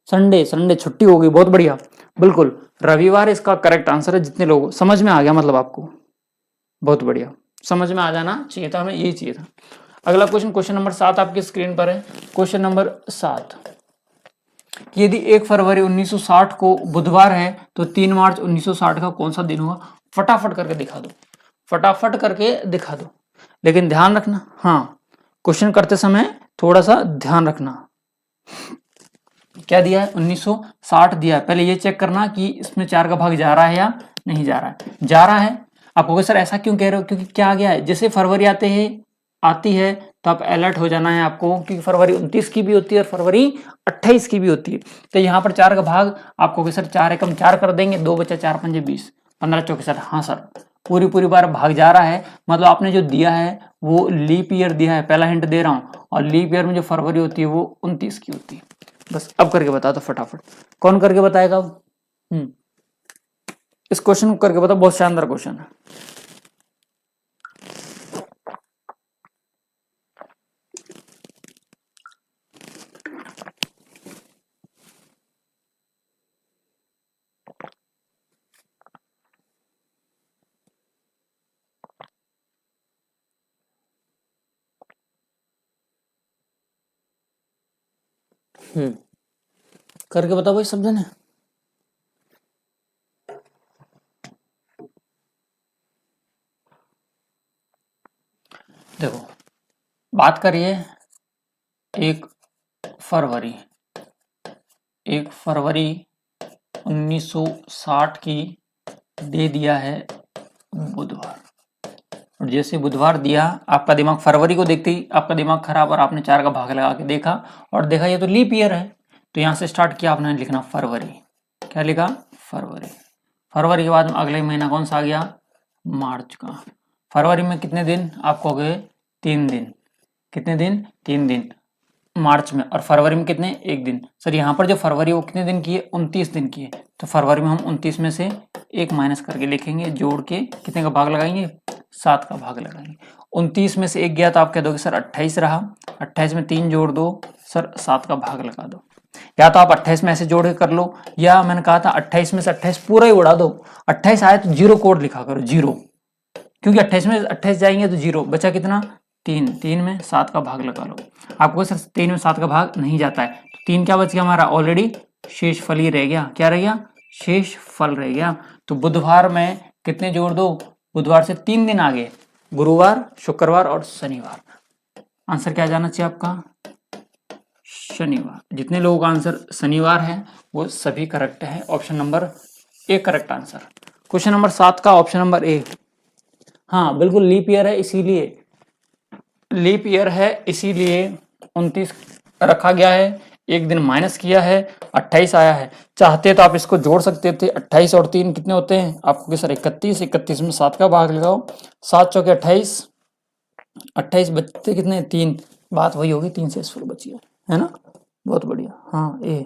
संडे छुट्टी हो गई, बहुत बढ़िया, बिल्कुल रविवार इसका करेक्ट आंसर है। जितने लोग, समझ में आ गया मतलब आपको, बहुत बढ़िया, समझ में आ जाना चाहिए था, हमें यही चाहिए था। अगला क्वेश्चन, क्वेश्चन नंबर 7 आपकी स्क्रीन पर है। क्वेश्चन नंबर 7, यदि 1 फरवरी 1960 को बुधवार है तो 3 मार्च 1960 का कौन सा दिन होगा। फटाफट करके दिखा दो, फटाफट करके दिखा दो, लेकिन ध्यान रखना, हाँ क्वेश्चन करते समय थोड़ा सा ध्यान रखना। क्या दिया है, 1960 दिया है, पहले ये चेक करना कि इसमें 4 का भाग जा रहा है या नहीं जा रहा है। जा रहा है, आप कहोगे सर ऐसा क्यों कह रहे हो, क्योंकि क्या आ गया है, जैसे फरवरी आती है तो आप अलर्ट हो जाना है आपको, क्योंकि फरवरी 29 की भी होती है और फरवरी 28 की भी होती है। तो यहाँ पर 4 का भाग आप कहोगे सर 4 एकम 4 कर देंगे, 2 बचा 4 पंजे 20, 15 चौके सर, हाँ सर पूरी बार भाग जा रहा है, मतलब आपने जो दिया है वो लीप ईयर दिया है, पहला हिंट दे रहा हूँ, और लीप ईयर में जो फरवरी होती है वो 29 की होती है। बस अब करके बता दो फटाफट, कौन करके बताएगा। इस क्वेश्चन को करके बताओ, बहुत शानदार क्वेश्चन है। करके बताओ भाई, समझे ना। देखो बात करिए 1 फरवरी 1960 की दे दिया है बुधवार, और जैसे बुधवार दिया आपका दिमाग फरवरी को देखते ही आपका दिमाग खराब, और आपने 4 का भाग लगा के देखा और देखा ये तो लीप ईयर है, तो यहां से स्टार्ट किया आपने लिखना फरवरी। क्या लिखा, फरवरी। फरवरी के बाद में अगले महीना कौन सा आ गया, मार्च का। फरवरी में कितने दिन, आप कहोगे 3 दिन, कितने दिन, 3 दिन मार्च में, और फरवरी में कितने, 1 दिन। सर यहाँ पर जो फरवरी वो कितने दिन की है, 29 दिन की है, तो फरवरी में हम 29 में से 1 माइनस करके लिखेंगे, जोड़ के कितने का भाग लगाएंगे, 7 का भाग लगाएंगे। 29 में से 1 गया तो आप कह दोगे सर 28 रहा, 28 में 3 जोड़ दो सर 7 का भाग लगा दो। या तो आप 28 में ऐसे जोड़ के कर लो, या मैंने कहा था 28 में से 28 पूरा ही उड़ा दो। 28 आए तो 0 कोड लिखा करो, 0, क्योंकि 28 में 28 जाएंगे तो 0 बचा कितना 3, 3 में 7 का भाग लगा लो। आपको सर 3 में 7 का भाग नहीं जाता है तो 3 क्या बच गया हमारा, ऑलरेडी शेष फल ही रह गया। क्या रह गया, शेष फल रह गया। तो बुधवार में कितने जोड़ दो, बुधवार से 3 दिन आगे, गुरुवार, शुक्रवार और शनिवार। आंसर क्या जाना चाहिए आपका, शनिवार। जितने लोगों का आंसर शनिवार है वो सभी करेक्ट है। Option number A correct answer. Question number 7 का ऑप्शन नंबर ए। हाँ बिल्कुल लीप ईयर है, इसीलिए लीप ईयर है, इसीलिए 29 रखा गया है, 1 दिन माइनस किया है, 28 आया है। चाहते तो आप इसको जोड़ सकते थे, 28 और 3 कितने होते हैं आपको सर 31, 31 में 7 का भाग लगाओ, 7 चौके 28, 28 बचते कितने 3, बात वही होगी, 3 से स्फूल बची है ना। बहुत बढ़िया, हाँ ए।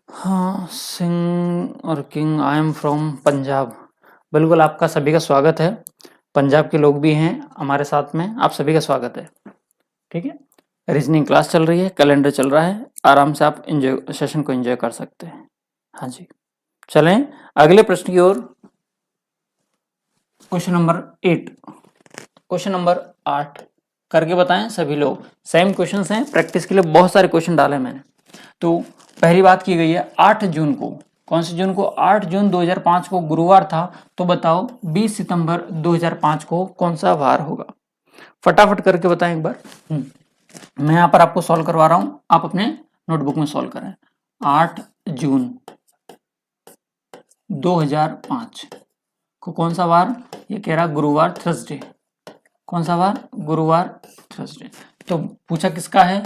हाँ, सिंह और king, I am from Punjab. बिल्कुल आपका सभी का स्वागत है, पंजाब के लोग भी हैं हमारे साथ में, आप सभी का स्वागत है। ठीक है, रीजनिंग क्लास चल रही है, कैलेंडर चल रहा है, आराम से आप एंजॉय सेशन को एंजॉय कर सकते हैं। हाँ जी, चलें अगले प्रश्न की ओर। क्वेश्चन नंबर 8, क्वेश्चन नंबर 8 करके बताएं सभी लोग। सेम क्वेश्चंस हैं, प्रैक्टिस के लिए बहुत सारे क्वेश्चन डाले मैंने। तो पहली बात की गई है 8 जून को, कौन से जून को, 8 जून 2005 को गुरुवार था, तो बताओ 20 सितंबर 2005 को कौन सा वार होगा। फटाफट करके बताएं एक बार। मैं यहाँ पर आपको सॉल्व करवा रहा हूं, आप अपने नोटबुक में सॉल्व करें। 8 जून 2005 को कौन सा वार, ये कह रहा गुरुवार, थर्सडे। कौन सा वार, गुरुवार, थर्सडे। तो पूछा किसका है,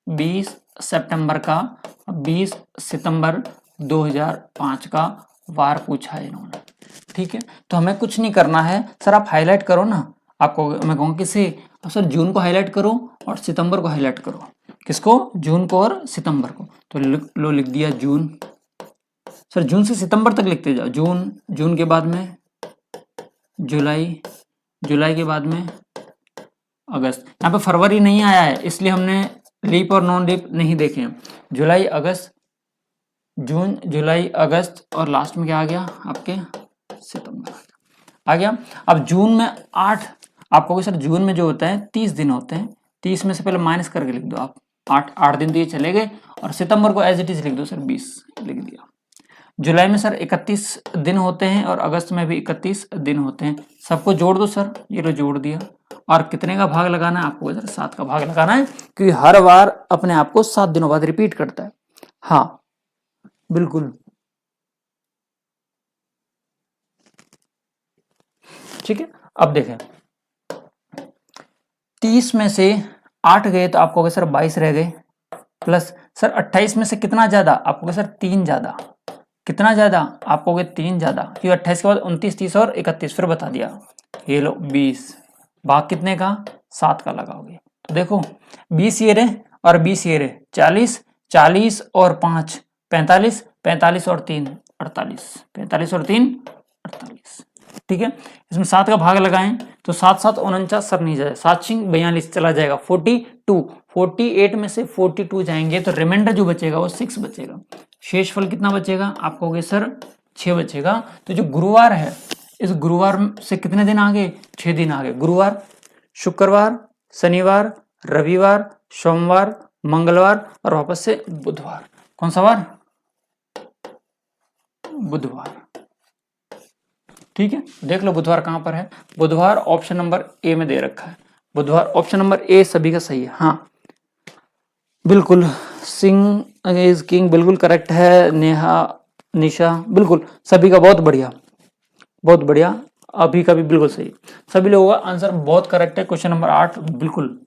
20 सितंबर का, 20 सितंबर 2005 का वार पूछा है इन्होंने। ठीक है, तो हमें कुछ नहीं करना है सर, आप हाईलाइट करो ना। आपको मैं कहूँगा किसे, सर जून को हाईलाइट करो और सितंबर को हाईलाइट करो। किसको, जून को और सितंबर को। तो लो लिख दिया जून। सर जून से सितंबर तक लिखते जाओ, जून, जून के बाद में जुलाई, जुलाई के बाद में अगस्त। यहाँ पे फरवरी नहीं आया है इसलिए हमने लीप और नॉन लीप नहीं देखे हैं। जुलाई, अगस्त, जून, जुलाई, अगस्त और लास्ट में क्या आ गया आपके, सितंबर आ गया। अब जून में 8, आप कहोगे सर जून में जो होता है 30 दिन होते हैं, 30 में से पहले माइनस करके लिख दो आप, 8 दिन तो ये चले गए, और सितंबर को एज इट इज लिख दो सर, 20 लिख दिया। जुलाई में सर 31 दिन होते हैं और अगस्त में भी 31 दिन होते हैं, सबको जोड़ दो सर, ये लो जोड़ दिया। और कितने का भाग लगाना है आपको, सर 7 का भाग लगाना है, क्योंकि हर बार अपने आप को 7 दिनों बाद रिपीट करता है। हाँ बिल्कुल, ठीक है। अब देखें 30 में से 8 गए तो आपको सर 22 रह गए, प्लस सर 28 में से कितना ज्यादा, आपको सर 3 ज्यादा, कितना ज्यादा आपको 3 ज्यादा, क्योंकि 28 के बाद 29, 30 और 31 फिर बता दिया। ये लो 20, भाग कितने का, 7 का लगाओगे। तो देखो 20 ये रहे और 20 ये रहे, 40, 40 और 5 45, 45 और 3 48, 45 और 3 48। ठीक है, इसमें 7 का भाग लगाएं तो 7 7 49 सर नहीं जाए, 7 42 चला जाएगा, 42, 48 में से 42 जाएंगे तो रिमाइंडर जो बचेगा वो 6 बचेगा। शेष फल कितना बचेगा, आप कहोगे सर 6 बचेगा। तो जो गुरुवार है, इस गुरुवार से कितने दिन आगे, 6 दिन आगे। गुरुवार, शुक्रवार, शनिवार, रविवार, सोमवार, मंगलवार और वापस से बुधवार। कौन सा वार, बुधवार। ठीक है, देख लो बुधवार कहां पर है, बुधवार ऑप्शन नंबर ए में दे रखा है, बुधवार ऑप्शन नंबर ए सभी का सही है। हाँ बिल्कुल, सिंह इज किंग बिल्कुल करेक्ट है। नेहा, निशा, बिल्कुल सभी का बहुत बढ़िया, बहुत बढ़िया, अभी का भी बिल्कुल सही, सभी लोगों का आंसर बहुत करेक्ट है। क्वेश्चन नंबर 8 बिल्कुल।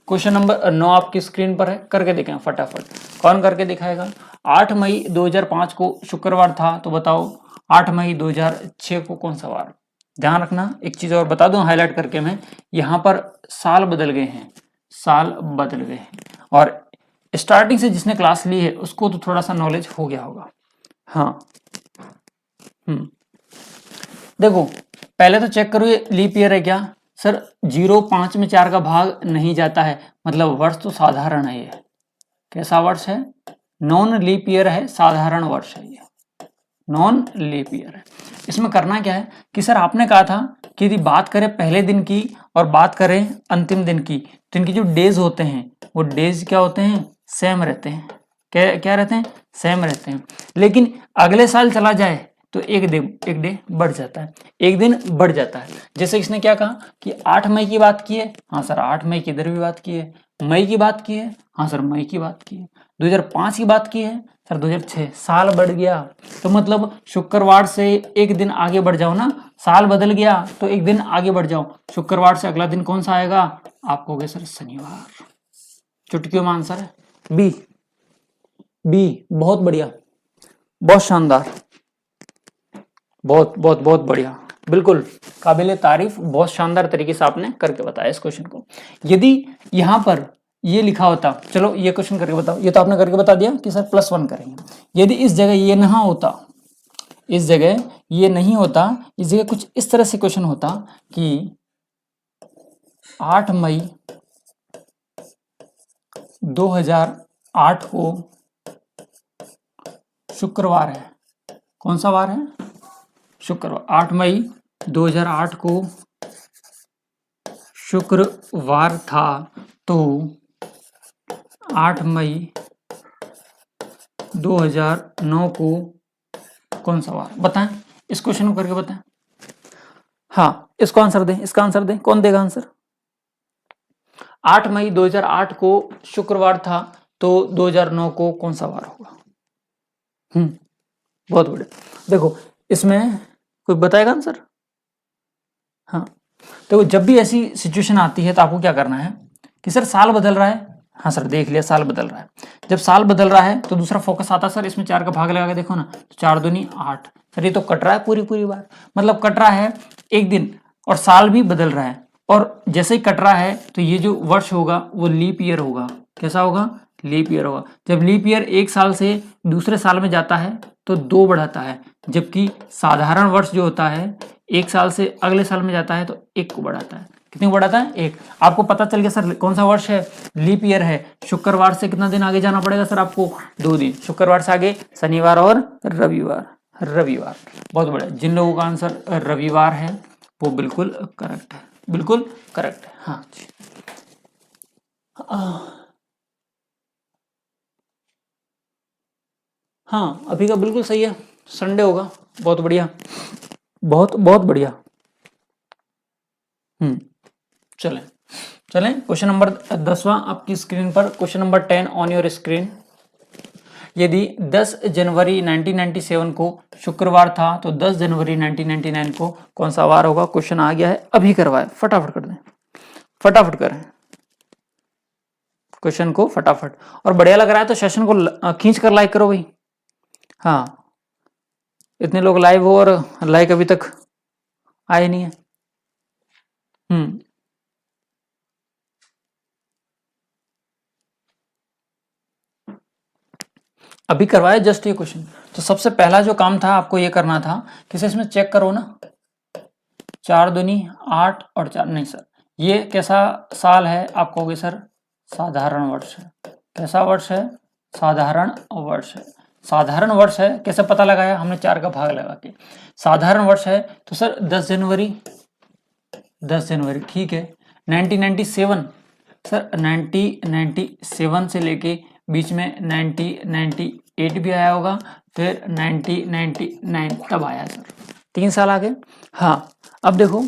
क्वेश्चन नंबर 9 आपकी स्क्रीन पर है, करके दिखाएं फटाफट। कौन करके दिखाएगा, 8 मई 2005 को शुक्रवार था, तो बताओ 8 मई 2006 को कौन सा वार। ध्यान रखना, एक चीज और बता दूं हाईलाइट करके मैं, यहाँ पर साल बदल गए हैं, साल बदल गए हैं, और स्टार्टिंग से जिसने क्लास ली है उसको तो थोड़ा सा नॉलेज हो गया होगा। हाँ देखो पहले तो चेक करो ये लीप ईयर है क्या सर, 0 5 में 4 का भाग नहीं जाता है, मतलब वर्ष तो साधारण है। ये कैसा वर्ष है? नॉन लीप ईयर है, साधारण वर्ष है ये, नॉन लीप ईयर है। इसमें करना क्या है कि सर आपने कहा था कि यदि बात करें पहले दिन की और बात करें अंतिम दिन की, तो इनके जो डेज होते हैं वो डेज क्या होते हैं? सेम रहते हैं। क्या रहते हैं? सेम रहते हैं। लेकिन अगले साल चला जाए तो एक डे बढ़ जाता है, एक दिन बढ़ जाता है। जैसे इसने क्या कहा कि 8 मई की बात की है, हाँ सर 8 मई की इधर भी बात की है। मई की बात की है, हाँ सर मई की बात की है। 2005 की बात की है सर, 2006। साल बढ़ गया तो मतलब शुक्रवार से एक दिन आगे बढ़ जाओ ना, साल बदल गया तो एक दिन आगे बढ़ जाओ। शुक्रवार से अगला दिन कौन सा आएगा? आप कहोगे सर शनिवार। चुटकियों में आंसर है बी। बहुत बढ़िया, बहुत शानदार, बहुत बढ़िया, बिल्कुल काबिले तारीफ, बहुत शानदार तरीके से आपने करके बताया इस क्वेश्चन को। यदि यहां पर ये लिखा होता, चलो ये क्वेश्चन करके बताओ, ये तो आपने करके बता दिया कि सर +1 करेंगे। यदि इस जगह ये ना होता, इस जगह ये नहीं होता, इस जगह कुछ इस तरह से क्वेश्चन होता कि 8 मई 2008 को शुक्रवार है। कौन सा वार है? शुक्रवार। 8 मई 2008 को शुक्रवार था, तो 8 मई 2009 को कौन सा वार? बताएं, इस क्वेश्चन को करके बताएं। हाँ इसको आंसर दें, इसका आंसर दें, कौन देगा आंसर? 8 मई 2008 को शुक्रवार था, तो 2009 को कौन सा वार होगा? बहुत बढ़िया। देखो इसमें कोई बताएगा आंसर? हाँ देखो जब भी ऐसी सिचुएशन आती है तो आपको क्या करना है कि सर साल बदल रहा है, हाँ सर देख लिया साल बदल रहा है। जब साल बदल रहा है तो दूसरा फोकस आता है सर इसमें 4 का भाग लगा के देखो ना, तो 4 दूनी 8। सर ये तो कट रहा है पूरी बार, मतलब कट रहा है एक दिन और साल भी बदल रहा है। और जैसे ही कट रहा है तो ये जो वर्ष होगा वो लीप ईयर होगा। कैसा होगा? लीप ईयर होगा। जब लीप ईयर एक साल से दूसरे साल में जाता है तो 2 बढ़ाता है, जबकि साधारण वर्ष जो होता है एक साल से अगले साल में जाता है तो 1 को बढ़ाता है। कितने को बढ़ाता है? 1। आपको पता चल गया सर कौन सा वर्ष है? लीप ईयर है। शुक्रवार से कितना दिन आगे जाना पड़ेगा सर आपको? 2 दिन। शुक्रवार से आगे शनिवार और रविवार। बहुत बढ़िया। जिन लोगों का आंसर रविवार है वो बिल्कुल करेक्ट है, बिल्कुल करेक्ट है। हाँ जी, हाँ अभी का बिल्कुल सही है, संडे होगा। बहुत बढ़िया, बहुत बढ़िया। चलें क्वेश्चन नंबर 10वां आपकी स्क्रीन पर। Question number 10 on your screen. यदि 10 जनवरी 1997 को शुक्रवार था तो 10 जनवरी 1999 को कौन सा वार होगा? क्वेश्चन आ गया है, अभी करवाए, फटाफट कर दें, फटाफट करें क्वेश्चन को फटाफट। और बढ़िया लग रहा है तो सेशन को खींच कर लाइक करो भाई। हाँ इतने लोग लाइव हो और लाइक अभी तक आए नहीं है। अभी करवाया जस्ट ये क्वेश्चन। तो सबसे पहला जो काम था आपको ये करना था कि इसमें चेक करो ना, 4 दूनी 8 और 4, नहीं सर ये कैसा साल है? आप कहोगे सर साधारण वर्ष है। कैसा वर्ष है? साधारण वर्ष है। साधारण वर्ष है कैसे पता लगाया? हमने 4 का भाग लगा के। साधारण वर्ष है तो सर 10 जनवरी ठीक है। 1997 सर 1997 से लेके बीच में 1998 भी आया होगा, फिर 1999 तब आया सर, 3 साल आगे। हाँ अब देखो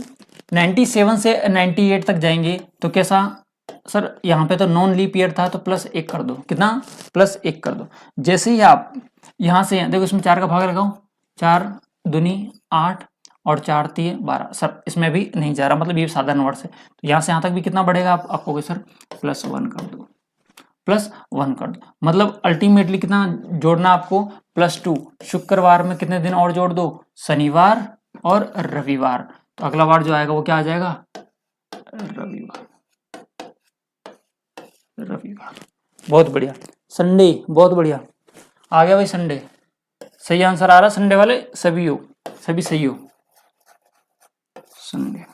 97 से 98 तक जाएंगे तो कैसा सर? यहाँ पे तो नॉन लीप ईयर था तो +1 कर दो। कितना? +1 कर दो। जैसे ही आप यहाँ से देखो इसमें 4 का भाग लगाओ, 4 दूनी 8 और 4 3 12। सर इसमें भी नहीं जा रहा, मतलब ये साधारण वर्ष है, तो यहाँ से यहाँ तक भी कितना बढ़ेगा? आप कहोगे सर +1 कर दो, +1 कर दो। मतलब अल्टीमेटली कितना जोड़ना आपको? +2। शुक्रवार में कितने दिन और जोड़ दो? शनिवार और रविवार। तो अगला बार जो आएगा वो क्या आ जाएगा? रविवार। बहुत बढ़िया। संडे, बहुत बढ़िया, आ गया भाई संडे, सही आंसर आ रहा। संडे वाले सभी हो, सभी सही हो। संडे,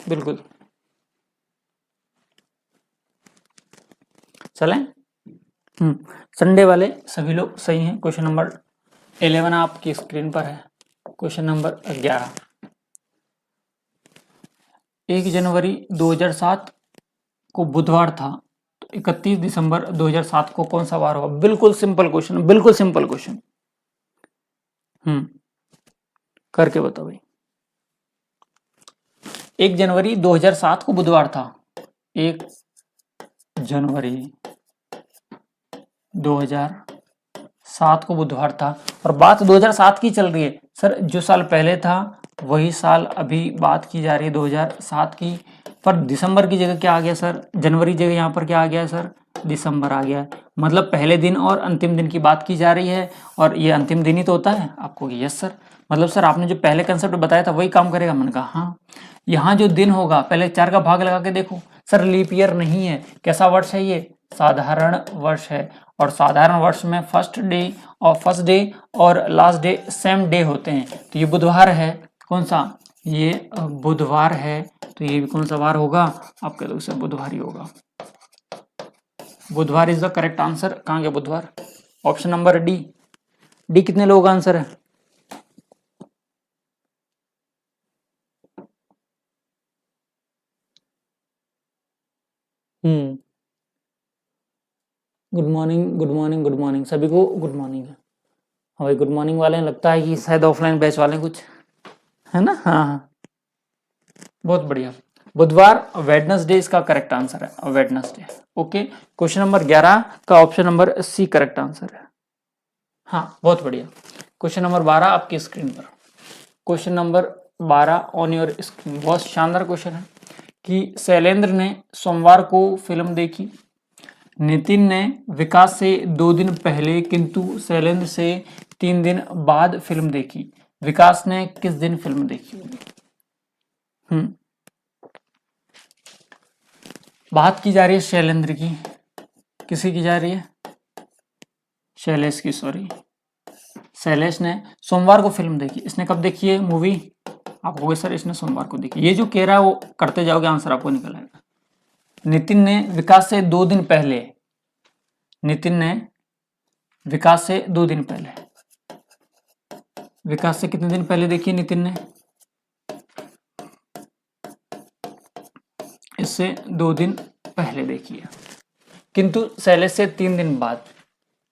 बिल्कुल। चलें, संडे वाले सभी लोग सही हैं। क्वेश्चन नंबर 11 आपकी स्क्रीन पर है। क्वेश्चन नंबर 11, 1 जनवरी 2007 को बुधवार था, तो 31 दिसंबर 2007 को कौन सा वार होगा? बिल्कुल सिंपल क्वेश्चन, बिल्कुल सिंपल क्वेश्चन। करके बताओ भाई। 1 जनवरी 2007 को बुधवार था, 1 जनवरी 2007 को बुधवार था, और बात 2007 की चल रही है सर। जो साल पहले था वही साल अभी बात की जा रही है 2007 की, पर दिसंबर की जगह क्या आ गया सर? जनवरी जगह यहाँ पर क्या आ गया सर? दिसंबर आ गया। मतलब पहले दिन और अंतिम दिन की बात की जा रही है, और ये अंतिम दिन ही तो होता है। आपको यस सर, मतलब सर आपने जो पहले कंसेप्ट बताया था वही काम करेगा। मैंने कहा हाँ। यहाँ जो दिन होगा पहले 4 का भाग लगा के देखो सर, लीप ईयर नहीं है। कैसा वर्ष है ये? साधारण वर्ष है, और साधारण वर्ष में फर्स्ट डे और लास्ट डे सेम डे होते हैं। तो ये बुधवार है, कौन सा? ये बुधवार है, तो ये भी कौन सा वार होगा? आप कह दो सर बुधवार ही होगा। बुधवार इज द करेक्ट आंसर। कहाँ गया बुधवार? Option number D. डी कितने लोगों का आंसर है? Good morning, good morning, good morning, सभी को गुड मॉर्निंग है। हाँ भाई, गुड मॉर्निंग वाले लगता है कि शायद ऑफलाइन बैच वाले कुछ है ना। हाँ, बहुत बढ़िया। बुधवार वेडनेसडे इसका करेक्ट आंसर है, वेडनेसडे। ओके, क्वेश्चन नंबर 11 का option number C correct answer है। हाँ, बहुत बढ़िया। क्वेश्चन नंबर 12 आपकी स्क्रीन पर। Question number 12 on your screen, बहुत शानदार क्वेश्चन है कि शैलेंद्र ने सोमवार को फिल्म देखी, नितिन ने विकास से 2 दिन पहले किंतु शैलेंद्र से 3 दिन बाद फिल्म देखी। विकास ने किस दिन फिल्म देखी होगी? बात की जा रही है शैलेंद्र की, किसी की जा रही है? शैलेश की, सॉरी। शैलेश ने सोमवार को फिल्म देखी। इसने कब देखी है मूवी? आप कहोगे सर इसने सोमवार को देखी। ये जो कह रहा है वो करते जाओगे, आंसर आपको निकल आएगा। नितिन ने विकास से 2 दिन पहले, नितिन ने विकास से 2 दिन पहले, विकास से कितने दिन पहले देखी नितिन ने? इससे 2 दिन पहले देखी है। किंतु शैलेश से 3 दिन बाद,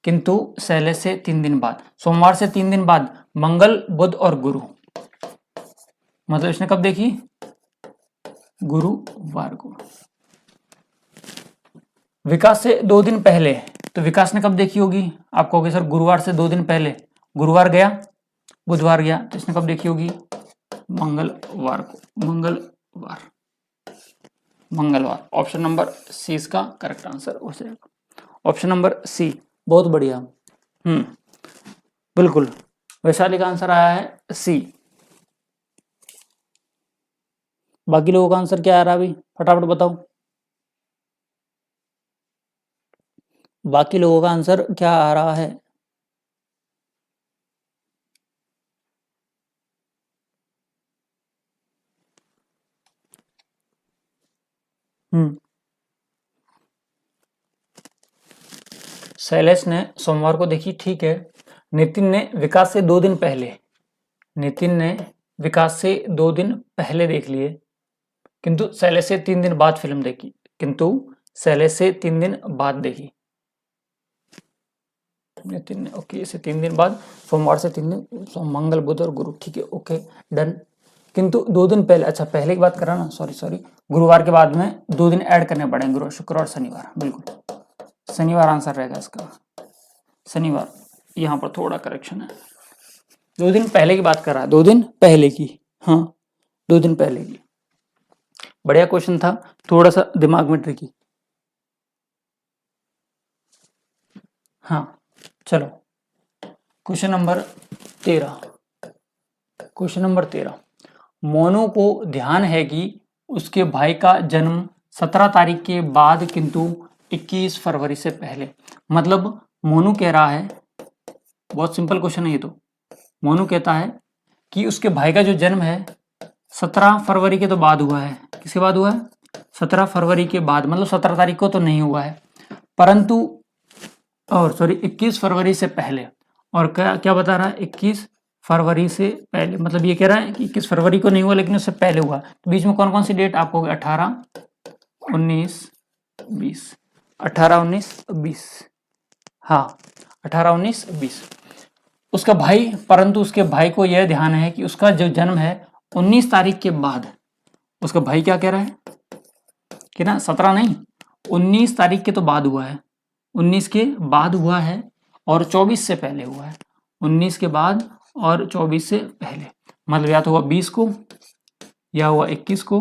किंतु शैलेश से 3 दिन बाद, सोमवार से 3 दिन बाद, मंगल बुध और गुरु। मतलब इसने कब देखी? गुरुवार को। विकास से 2 दिन पहले, तो विकास ने कब देखी होगी? आप कहोगे सर गुरुवार से 2 दिन पहले, गुरुवार गया, बुधवार गया, तो इसने कब देखी होगी? मंगलवार को, मंगलवार, मंगलवार। ऑप्शन नंबर सी इसका करेक्ट आंसर हो जाएगा। ऑप्शन नंबर सी, बहुत बढ़िया। बिल्कुल, वैशाली का आंसर आया है सी। बाकी लोगों का आंसर क्या आ रहा है अभी? फटाफट बताओ, बाकी लोगों का आंसर क्या आ रहा है? शैलेश ने सोमवार को देखी, ठीक है। नितिन ने विकास से 2 दिन पहले, नितिन ने विकास से 2 दिन पहले देख लिए, किंतु शैलेश से 3 दिन बाद फिल्म देखी, किंतु शैलेश से 3 दिन बाद देखी नितिन ने। ओके, इसे 3 दिन बाद, सोमवार से 3 दिन, मंगल बुध और गुरु, ठीक है, ओके डन। किंतु 2 दिन पहले, अच्छा पहले की बात करा ना, सॉरी, गुरुवार के बाद में 2 दिन ऐड करने पड़ेंगे, गुरु शुक्र और शनिवार। बिल्कुल, शनिवार आंसर रहेगा इसका, शनिवार। यहाँ पर थोड़ा करेक्शन है, 2 दिन पहले की बात कर रहा है, 2 दिन पहले की, हाँ 2 दिन पहले की। बढ़िया क्वेश्चन था, थोड़ा सा दिमाग में ट्रिकी। हाँ चलो, question number 13। Question number 13, Monu को ध्यान है कि उसके भाई का जन्म 17 तारीख के बाद किंतु 21 फरवरी से पहले। मतलब मोनू कह रहा है, बहुत सिंपल क्वेश्चन है ये तो, मोनू कहता है कि उसके भाई का जो जन्म है 17 फरवरी के तो बाद हुआ है। किसके बाद हुआ है? 17 फरवरी के बाद, मतलब 17 तारीख को तो नहीं हुआ है, परंतु और सॉरी 21 फरवरी से पहले। और क्या क्या बता रहा है? 21 फरवरी से पहले, मतलब ये कह रहा है कि 21 फरवरी को नहीं हुआ लेकिन उससे पहले हुआ। तो बीच में कौन कौन सी डेट आपको? 18, 19, 20, 18, 19, 20, हाँ 18, 19, 20। उसका भाई, परंतु उसके भाई को यह ध्यान है कि उसका जो जन्म है 19 तारीख के बाद। उसका भाई क्या कह रहा है कि ना 17 नहीं 19 तारीख के तो बाद हुआ है, 19 के बाद हुआ है और 24 से पहले हुआ है। 19 के बाद और 24 से पहले, मतलब या तो हुआ 20 को, या हुआ 21 को,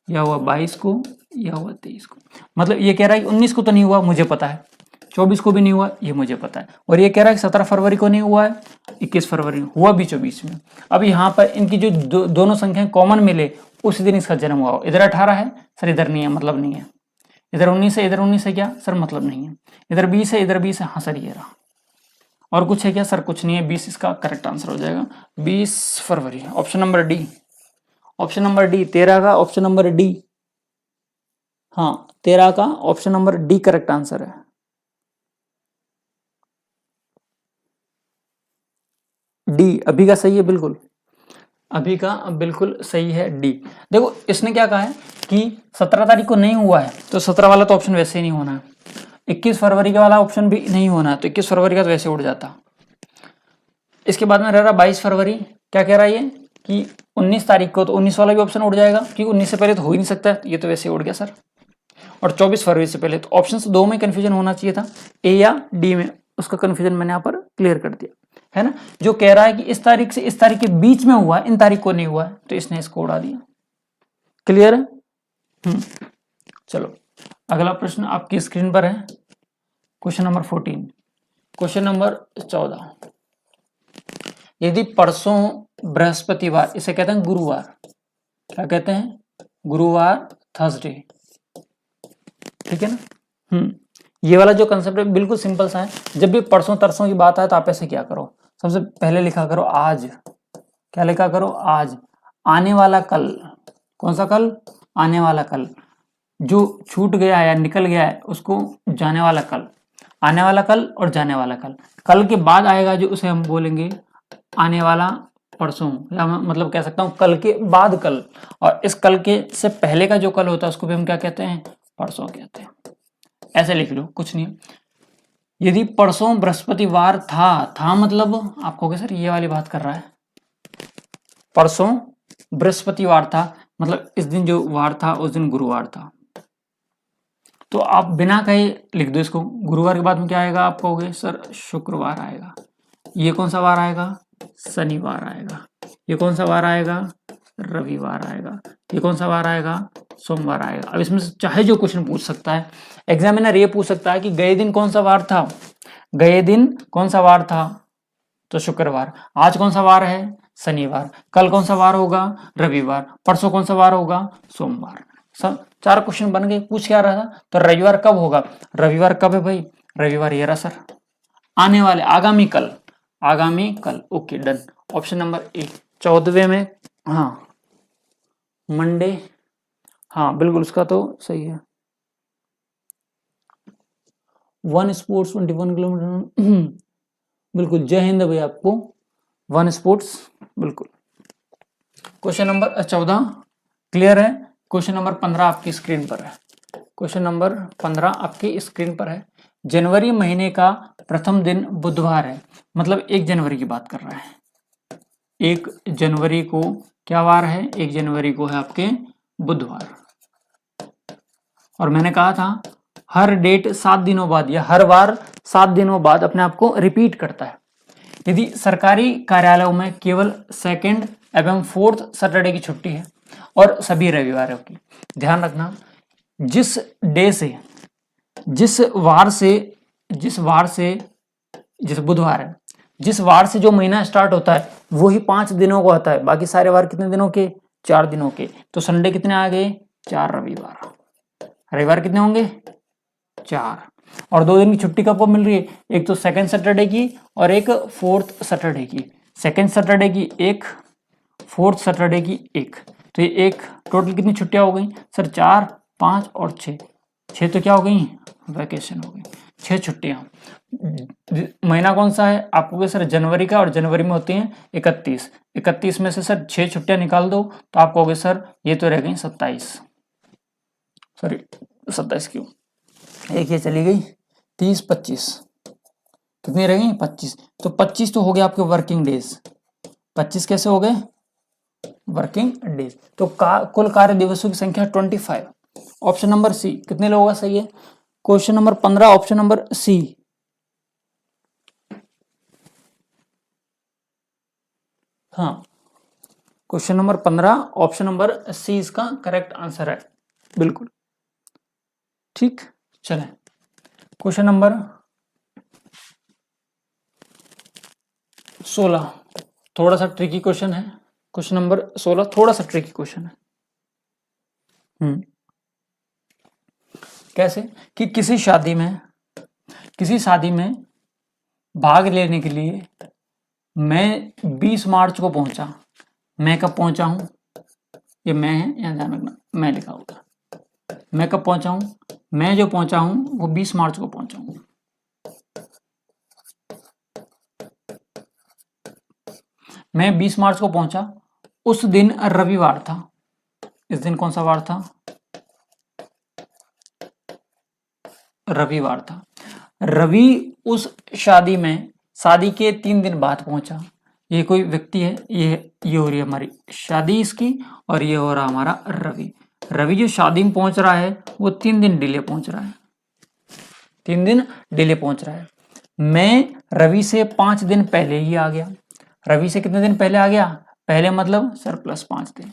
या हुआ 22 को, या हुआ 23 को। मतलब ये कह रहा है कि 19 को तो नहीं हुआ, मुझे पता है, 24 को भी नहीं हुआ, ये मुझे पता है, और ये कह रहा है कि 17 फरवरी को नहीं हुआ है, 21 फरवरी हुआ बीचों बीच में। अब यहाँ पर इनकी जो दोनों संख्याएं कॉमन मिले उसी दिन इसका जन्म हुआ हो। इधर 18 है सर, इधर नहीं है, मतलब नहीं है। इधर 19 है, इधर 19 है, क्या सर? मतलब नहीं है। इधर 20 है, इधर 20 है, हाँ सर ये रहा। और कुछ है क्या सर? कुछ नहीं है। 20 इसका करेक्ट आंसर हो जाएगा, 20 फरवरी, option number D. Option number D 13 का ऑप्शन नंबर डी, हाँ 13 का option number D correct answer है। डी अभी का सही है, बिल्कुल अभी का बिल्कुल सही है, डी। देखो इसने क्या कहा है कि 17 तारीख को नहीं हुआ है, तो 17 वाला तो ऑप्शन वैसे ही नहीं होना है। 21 फरवरी का वाला ऑप्शन भी नहीं होना है, तो 21 फरवरी का तो वैसे उड़ जाता। इसके बाद में रह रहा 22 फरवरी। क्या कह रहा है ये कि 19 तारीख को, तो 19 वाला भी ऑप्शन उड़ जाएगा क्योंकि 19 से पहले तो हो ही नहीं सकता, ये तो वैसे ही उड़ गया सर। और 24 फरवरी से पहले, तो ऑप्शन दो में कंफ्यूजन होना चाहिए था, ए या डी में, उसका कंफ्यूजन मैंने यहाँ पर क्लियर कर दिया है ना। जो कह रहा है कि इस तारीख से इस तारीख के बीच में हुआ है, इन तारीख को नहीं हुआ है, तो इसने इसको उड़ा दिया। क्लियर है? चलो अगला प्रश्न आपकी स्क्रीन पर है, क्वेश्चन नंबर 14। क्वेश्चन नंबर 14, यदि परसों बृहस्पतिवार, इसे कहते हैं गुरुवार, क्या कहते हैं? गुरुवार, थर्सडे, ठीक है ना। ये वाला जो कंसेप्ट है बिल्कुल सिंपल सा है। जब भी परसों तरसों की बात आए तो आप ऐसे क्या करो, सबसे पहले लिखा करो आज। क्या लिखा करो? आज। आने वाला कल, कौन सा कल? आने वाला कल। जो छूट गया है या निकल गया है उसको जाने वाला कल। आने वाला कल और जाने वाला कल। कल के बाद आएगा जो, उसे हम बोलेंगे आने वाला परसों, या मतलब कह सकता हूं कल के बाद कल। और इस कल के से पहले का जो कल होता है उसको भी हम क्या कहते हैं? परसों कहते हैं। ऐसे लिख लो, कुछ नहीं। यदि परसों बृहस्पतिवार था मतलब आप कहोगे सर ये वाली बात कर रहा है। परसों बृहस्पतिवार था मतलब इस दिन जो वार था उस दिन गुरुवार था, तो आप बिना कहे लिख दो इसको। गुरुवार के बाद में क्या आएगा? आप कहोगे सर शुक्रवार आएगा। ये कौन सा वार आएगा? शनिवार आएगा। ये कौन सा वार आएगा? रविवार आएगा। ये कौन सा वार आएगा? सोमवार आएगा। अब इसमें से चाहे जो क्वेश्चन पूछ सकता है एग्जामिनर, ये पूछ सकता है कि गए दिन कौन सा वार था? गए दिन कौन सा वार था? तो शुक्रवार। आज कौन सा वार है? शनिवार। कल कौन सा वार होगा? रविवार। परसों कौन सा वार होगा? सोमवार। सब 4 क्वेश्चन बन गए। पूछ क्या रहा था? तो रविवार कब होगा? रविवार कब है भाई? रविवार ये रहा सर, आने वाले, आगामी कल, आगामी कल। Okay done. Option number A 14वें में, हाँ मंडे, हाँ बिल्कुल उसका तो सही है। 1 स्पोर्ट्स 21 किलोमीटर, बिल्कुल जय हिंद भैया आपको। 1 स्पोर्ट्स, बिल्कुल। क्वेश्चन नंबर 14 क्लियर है। क्वेश्चन नंबर 15 आपकी स्क्रीन पर है। क्वेश्चन नंबर 15 आपकी स्क्रीन पर है। जनवरी महीने का प्रथम दिन बुधवार है, मतलब 1 जनवरी की बात कर रहा है। 1 जनवरी को क्या वार है? 1 जनवरी को है आपके बुधवार। और मैंने कहा था हर डेट 7 दिनों बाद या हर वार 7 दिनों बाद अपने आप को रिपीट करता है। यदि सरकारी कार्यालयों में केवल 2nd एवं 4th सैटरडे की छुट्टी है और सभी रविवारों की, ध्यान रखना जिस बुधवार है, जिस वार से जो महीना स्टार्ट होता है वही 5 दिनों को आता है। बाकी सारे वार कितने दिनों के? 4 दिनों के। तो संडे कितने आ गए? 4 रविवार। रविवार कितने होंगे? 4। और 2 दिन की छुट्टी कब मिल रही है? एक तो सेकेंड सैटरडे की और एक फोर्थ सैटरडे की। सेकेंड सैटरडे की एक, फोर्थ सैटरडे की एक, तो ये एक टोटल कितनी छुट्टियां हो गई सर? 4, 5 और 6। 6 तो क्या हो गई? वैकेशन हो गई। 6 छुट्टियां। महीना कौन सा है आपको? सर जनवरी का, और जनवरी में होती हैं 31। 31 में से सर 6 छुट्टियां निकाल दो तो आप कहोगे सर ये तो रह गई 27, सॉरी 27 क्यों, एक ये चली गई 30, 25, कितनी रह गई? 25। तो 25 तो हो गया आपके वर्किंग डेज। 25 कैसे हो गए? Working days. तो कुल कार्य दिवसों की संख्या 25। Option number C. कितने लोगों का सही है? Question number 15 option number C. हाँ, question number 15 option number C इसका करेक्ट आंसर है, बिल्कुल ठीक। चलें क्वेश्चन नंबर 16, थोड़ा सा ट्रिकी क्वेश्चन है। क्वेश्चन नंबर 16 थोड़ा सा ट्रिकी क्वेश्चन है। कैसे कि किसी शादी में भाग लेने के लिए मैं 20 मार्च को पहुंचा। मैं कब पहुंचा हूं? ये मैं है, यहां ध्यान रखना, मैं लिखा होगा। मैं कब पहुंचा हूं? मैं जो पहुंचा हूं वो 20 मार्च को पहुंचा हूं। मैं 20 मार्च को पहुंचा। उस दिन रविवार था। इस दिन कौन सा वार था? रविवार था। रवि उस शादी के 3 दिन बाद पहुंचा। ये कोई व्यक्ति है, ये हो रही है हमारी शादी इसकी, और ये हो रहा हमारा रवि। रवि जो शादी में पहुंच रहा है वो 3 दिन डिले पहुंच रहा है। 3 दिन डिले पहुंच रहा है। मैं रवि से 5 दिन पहले ही आ गया। रवि से कितने दिन पहले आ गया? पहले मतलब सर +5 दिन।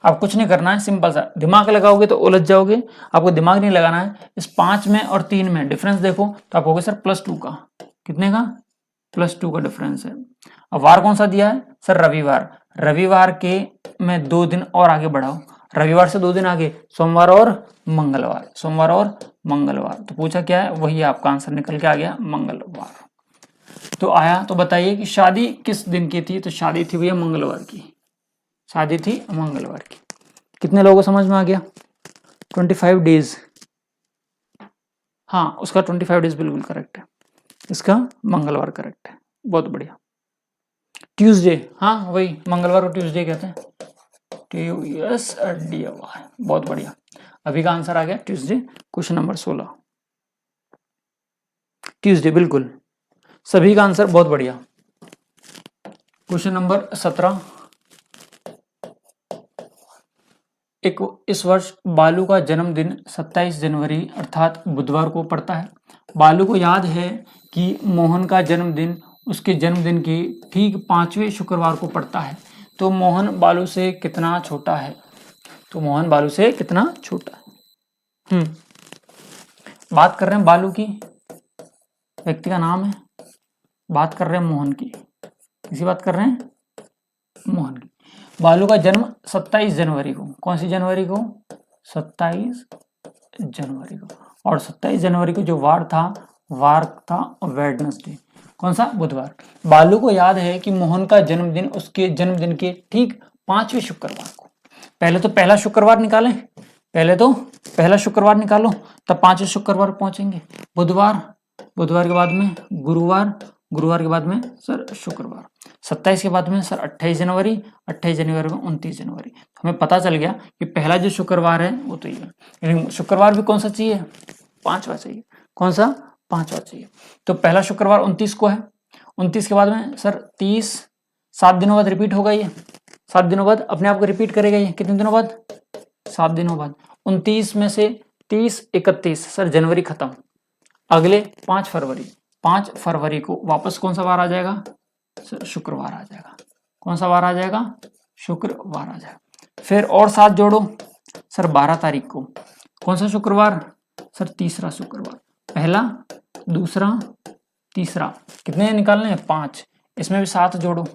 अब कुछ नहीं करना है, सिंपल सा दिमाग लगाओगे तो उलझ जाओगे। आपको दिमाग नहीं लगाना है। इस 5 में और 3 में डिफरेंस देखो तो आप कहोगे सर +2 का। कितने का? +2 का डिफरेंस है। अब वार कौन सा दिया है सर? रविवार। रविवार के में 2 दिन और आगे बढ़ाओ। रविवार से 2 दिन आगे सोमवार और मंगलवार। सोमवार और मंगलवार, तो पूछा क्या है? वही आपका आंसर निकल के आ गया, मंगलवार। तो आया तो बताइए कि शादी किस दिन की थी? तो शादी थी भैया मंगलवार की। शादी थी मंगलवार की। कितने लोगों को समझ में आ गया? 25 डेज। हाँ, उसका 25 डेज बिल्कुल करेक्ट है। इसका मंगलवार करेक्ट है। बहुत बढ़िया। ट्यूसडे, हाँ वही मंगलवार को ट्यूसडे कहते हैं। बहुत बढ़िया। अभी का आंसर आ गया ट्यूसडे। क्वेश्चन नंबर 16 ट्यूसडे, बिल्कुल सभी का आंसर बहुत बढ़िया। क्वेश्चन नंबर 17, इस वर्ष बालू का जन्मदिन 27 जनवरी अर्थात बुधवार को पड़ता है। बालू को याद है कि मोहन का जन्मदिन उसके जन्मदिन के ठीक 5वें शुक्रवार को पड़ता है। तो मोहन बालू से कितना छोटा है? तो मोहन बालू से कितना छोटा है? बात कर रहे हैं बालू की, व्यक्ति का नाम है। बात कर रहे हैं मोहन की, किसी बात कर रहे हैं? मोहन की। बालू का जन्म 27 जनवरी को, कौन सी जनवरी को? 27 जनवरी को। और 27 जनवरी को जो वार था वेडनेसडे। कौन सा? बुधवार। बालू को याद है कि मोहन का जन्मदिन उसके जन्मदिन के ठीक 5वें शुक्रवार को। पहले तो पहला शुक्रवार निकालें, पहले तो पहला शुक्रवार निकालो, तब 5वें शुक्रवार पहुंचेंगे। बुधवार, बुधवार के बाद में गुरुवार, गुरुवार के बाद में सर शुक्रवार। 27 के बाद में सर 28 जनवरी, 28 जनवरी में 29 जनवरी। हमें पता चल गया कि पहला जो शुक्रवार है वो तो ये है। लेकिन शुक्रवार भी कौन सा चाहिए? 5वां चाहिए। कौन सा? 5वां चाहिए। तो पहला शुक्रवार 29 को है। 29 के बाद में सर 30, 7 दिनों बाद रिपीट होगा ये। 7 दिनों बाद अपने आप को रिपीट करेगा ये। कितने दिनों बाद? 7 दिनों बाद। 29 में से 30, 31 सर जनवरी खत्म। अगले 5 फरवरी, 5 फरवरी को वापस कौन सा वार आ जाएगा? सर शुक्रवार आ जाएगा। कौन सा वार आ जाएगा? शुक्रवार आ जाएगा। फिर और 7 जोड़ो सर 12 तारीख को। कौन सा शुक्रवार? सर तीसरा शुक्रवार। पहला, दूसरा, तीसरा। कितने निकालने हैं? 5। इसमें भी 7 जोड़ो,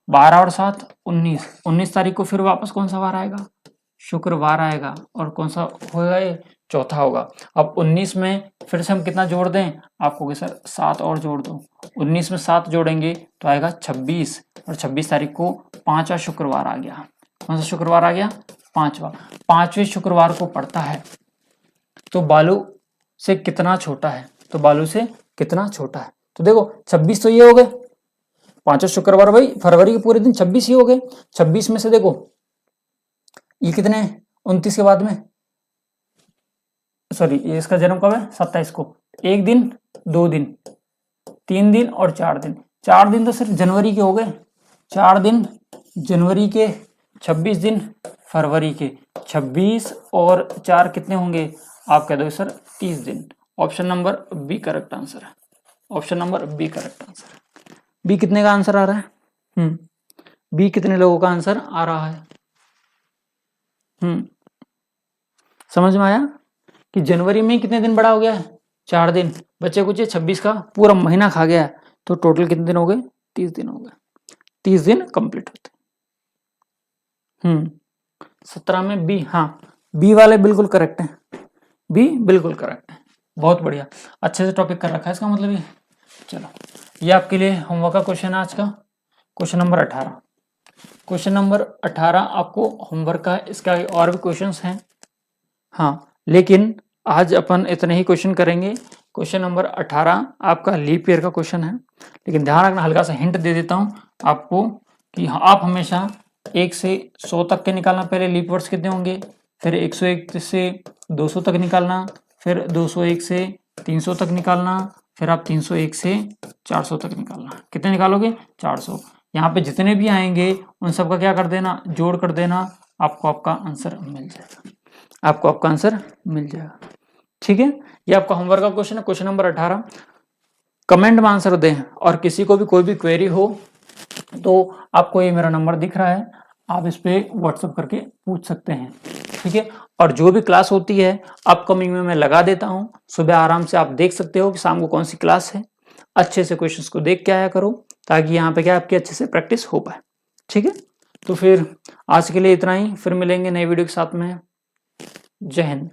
12 और 7 19। 19 तारीख को फिर वापस कौन सा वार आएगा? शुक्रवार आएगा और कौन सा होगा ये, चौथा होगा। अब 19 में फिर से हम कितना जोड़ दें, आप कहोगे सर 7 और जोड़ दो। 19 में 7 जोड़ेंगे तो आएगा 26 और 26 तारीख को 5वां शुक्रवार आ गया। कौन सा शुक्रवार आ गया, 5वां। 5वें शुक्रवार को पड़ता है तो बालू से कितना छोटा है, तो बालू से कितना छोटा है। तो देखो 26 तो ये हो गए, 5वां शुक्रवार भाई फरवरी के पूरे दिन 26 ही हो गए। 26 में से देखो ये कितने, 29 के बाद में, सॉरी ये इसका जन्म कब है, 27 को। 1 दिन 2 दिन 3 दिन और 4 दिन, 4 दिन तो सिर्फ जनवरी के हो गए, 4 दिन जनवरी के, 26 दिन फरवरी के। 26 और 4 कितने होंगे, आप कह दो सर 30 दिन। Option number B correct answer है, option number B correct answer है। बी कितने का आंसर आ रहा है, बी कितने लोगों का आंसर आ रहा है, समझ में आया कि जनवरी में कितने दिन बड़ा हो गया है, 4 दिन, बच्चे कुछ 26 का पूरा महीना खा गया है, तो टोटल कितने दिन हो गए, 30 दिन हो गए, 30 दिन कंप्लीट होते। 17 में बी, हाँ बी वाले बिल्कुल करेक्ट है, बी बिल्कुल करेक्ट है, बहुत बढ़िया, अच्छे से टॉपिक कर रखा है इसका मतलब ये। चलो ये आपके लिए होमवर्क का क्वेश्चन है आज का, क्वेश्चन नंबर 18। क्वेश्चन नंबर 18 आपको होमवर्क का, इसका और भी क्वेश्चंस हैं, हाँ लेकिन आज अपन इतने ही क्वेश्चन करेंगे। क्वेश्चन नंबर 18 आपका लीप ईयर का क्वेश्चन है, लेकिन ध्यान रखना, हल्का सा हिंट दे देता हूं आपको कि आप हमेशा 1 से 100 तक के निकालना, पहले लीप वर्ड्स कितने होंगे, फिर 101 से 200 तक निकालना, फिर 201 से 300 तक निकालना, फिर आप 301 से 400 तक निकालना। कितने निकालोगे, 400। यहाँ पे जितने भी आएंगे उन सबका क्या कर देना, जोड़ कर देना, आपको आपका आंसर मिल जाएगा, आपको आपका आंसर मिल जाएगा। ठीक है, ये आपका होमवर्क का क्वेश्चन है, क्वेश्चन नंबर 18। कमेंट में आंसर दें, और किसी को भी कोई भी क्वेरी हो तो आपको ये मेरा नंबर दिख रहा है, आप इस पे व्हाट्सएप करके पूछ सकते हैं। ठीक है, और जो भी क्लास होती है अपकमिंग में मैं लगा देता हूँ, सुबह आराम से आप देख सकते हो कि शाम को कौन सी क्लास है, अच्छे से क्वेश्चंस को देख के आया करो, ताकि यहाँ पे क्या आपकी अच्छे से प्रैक्टिस हो पाए। ठीक है, तो फिर आज के लिए इतना ही, फिर मिलेंगे नए वीडियो के साथ में। जय हिंद।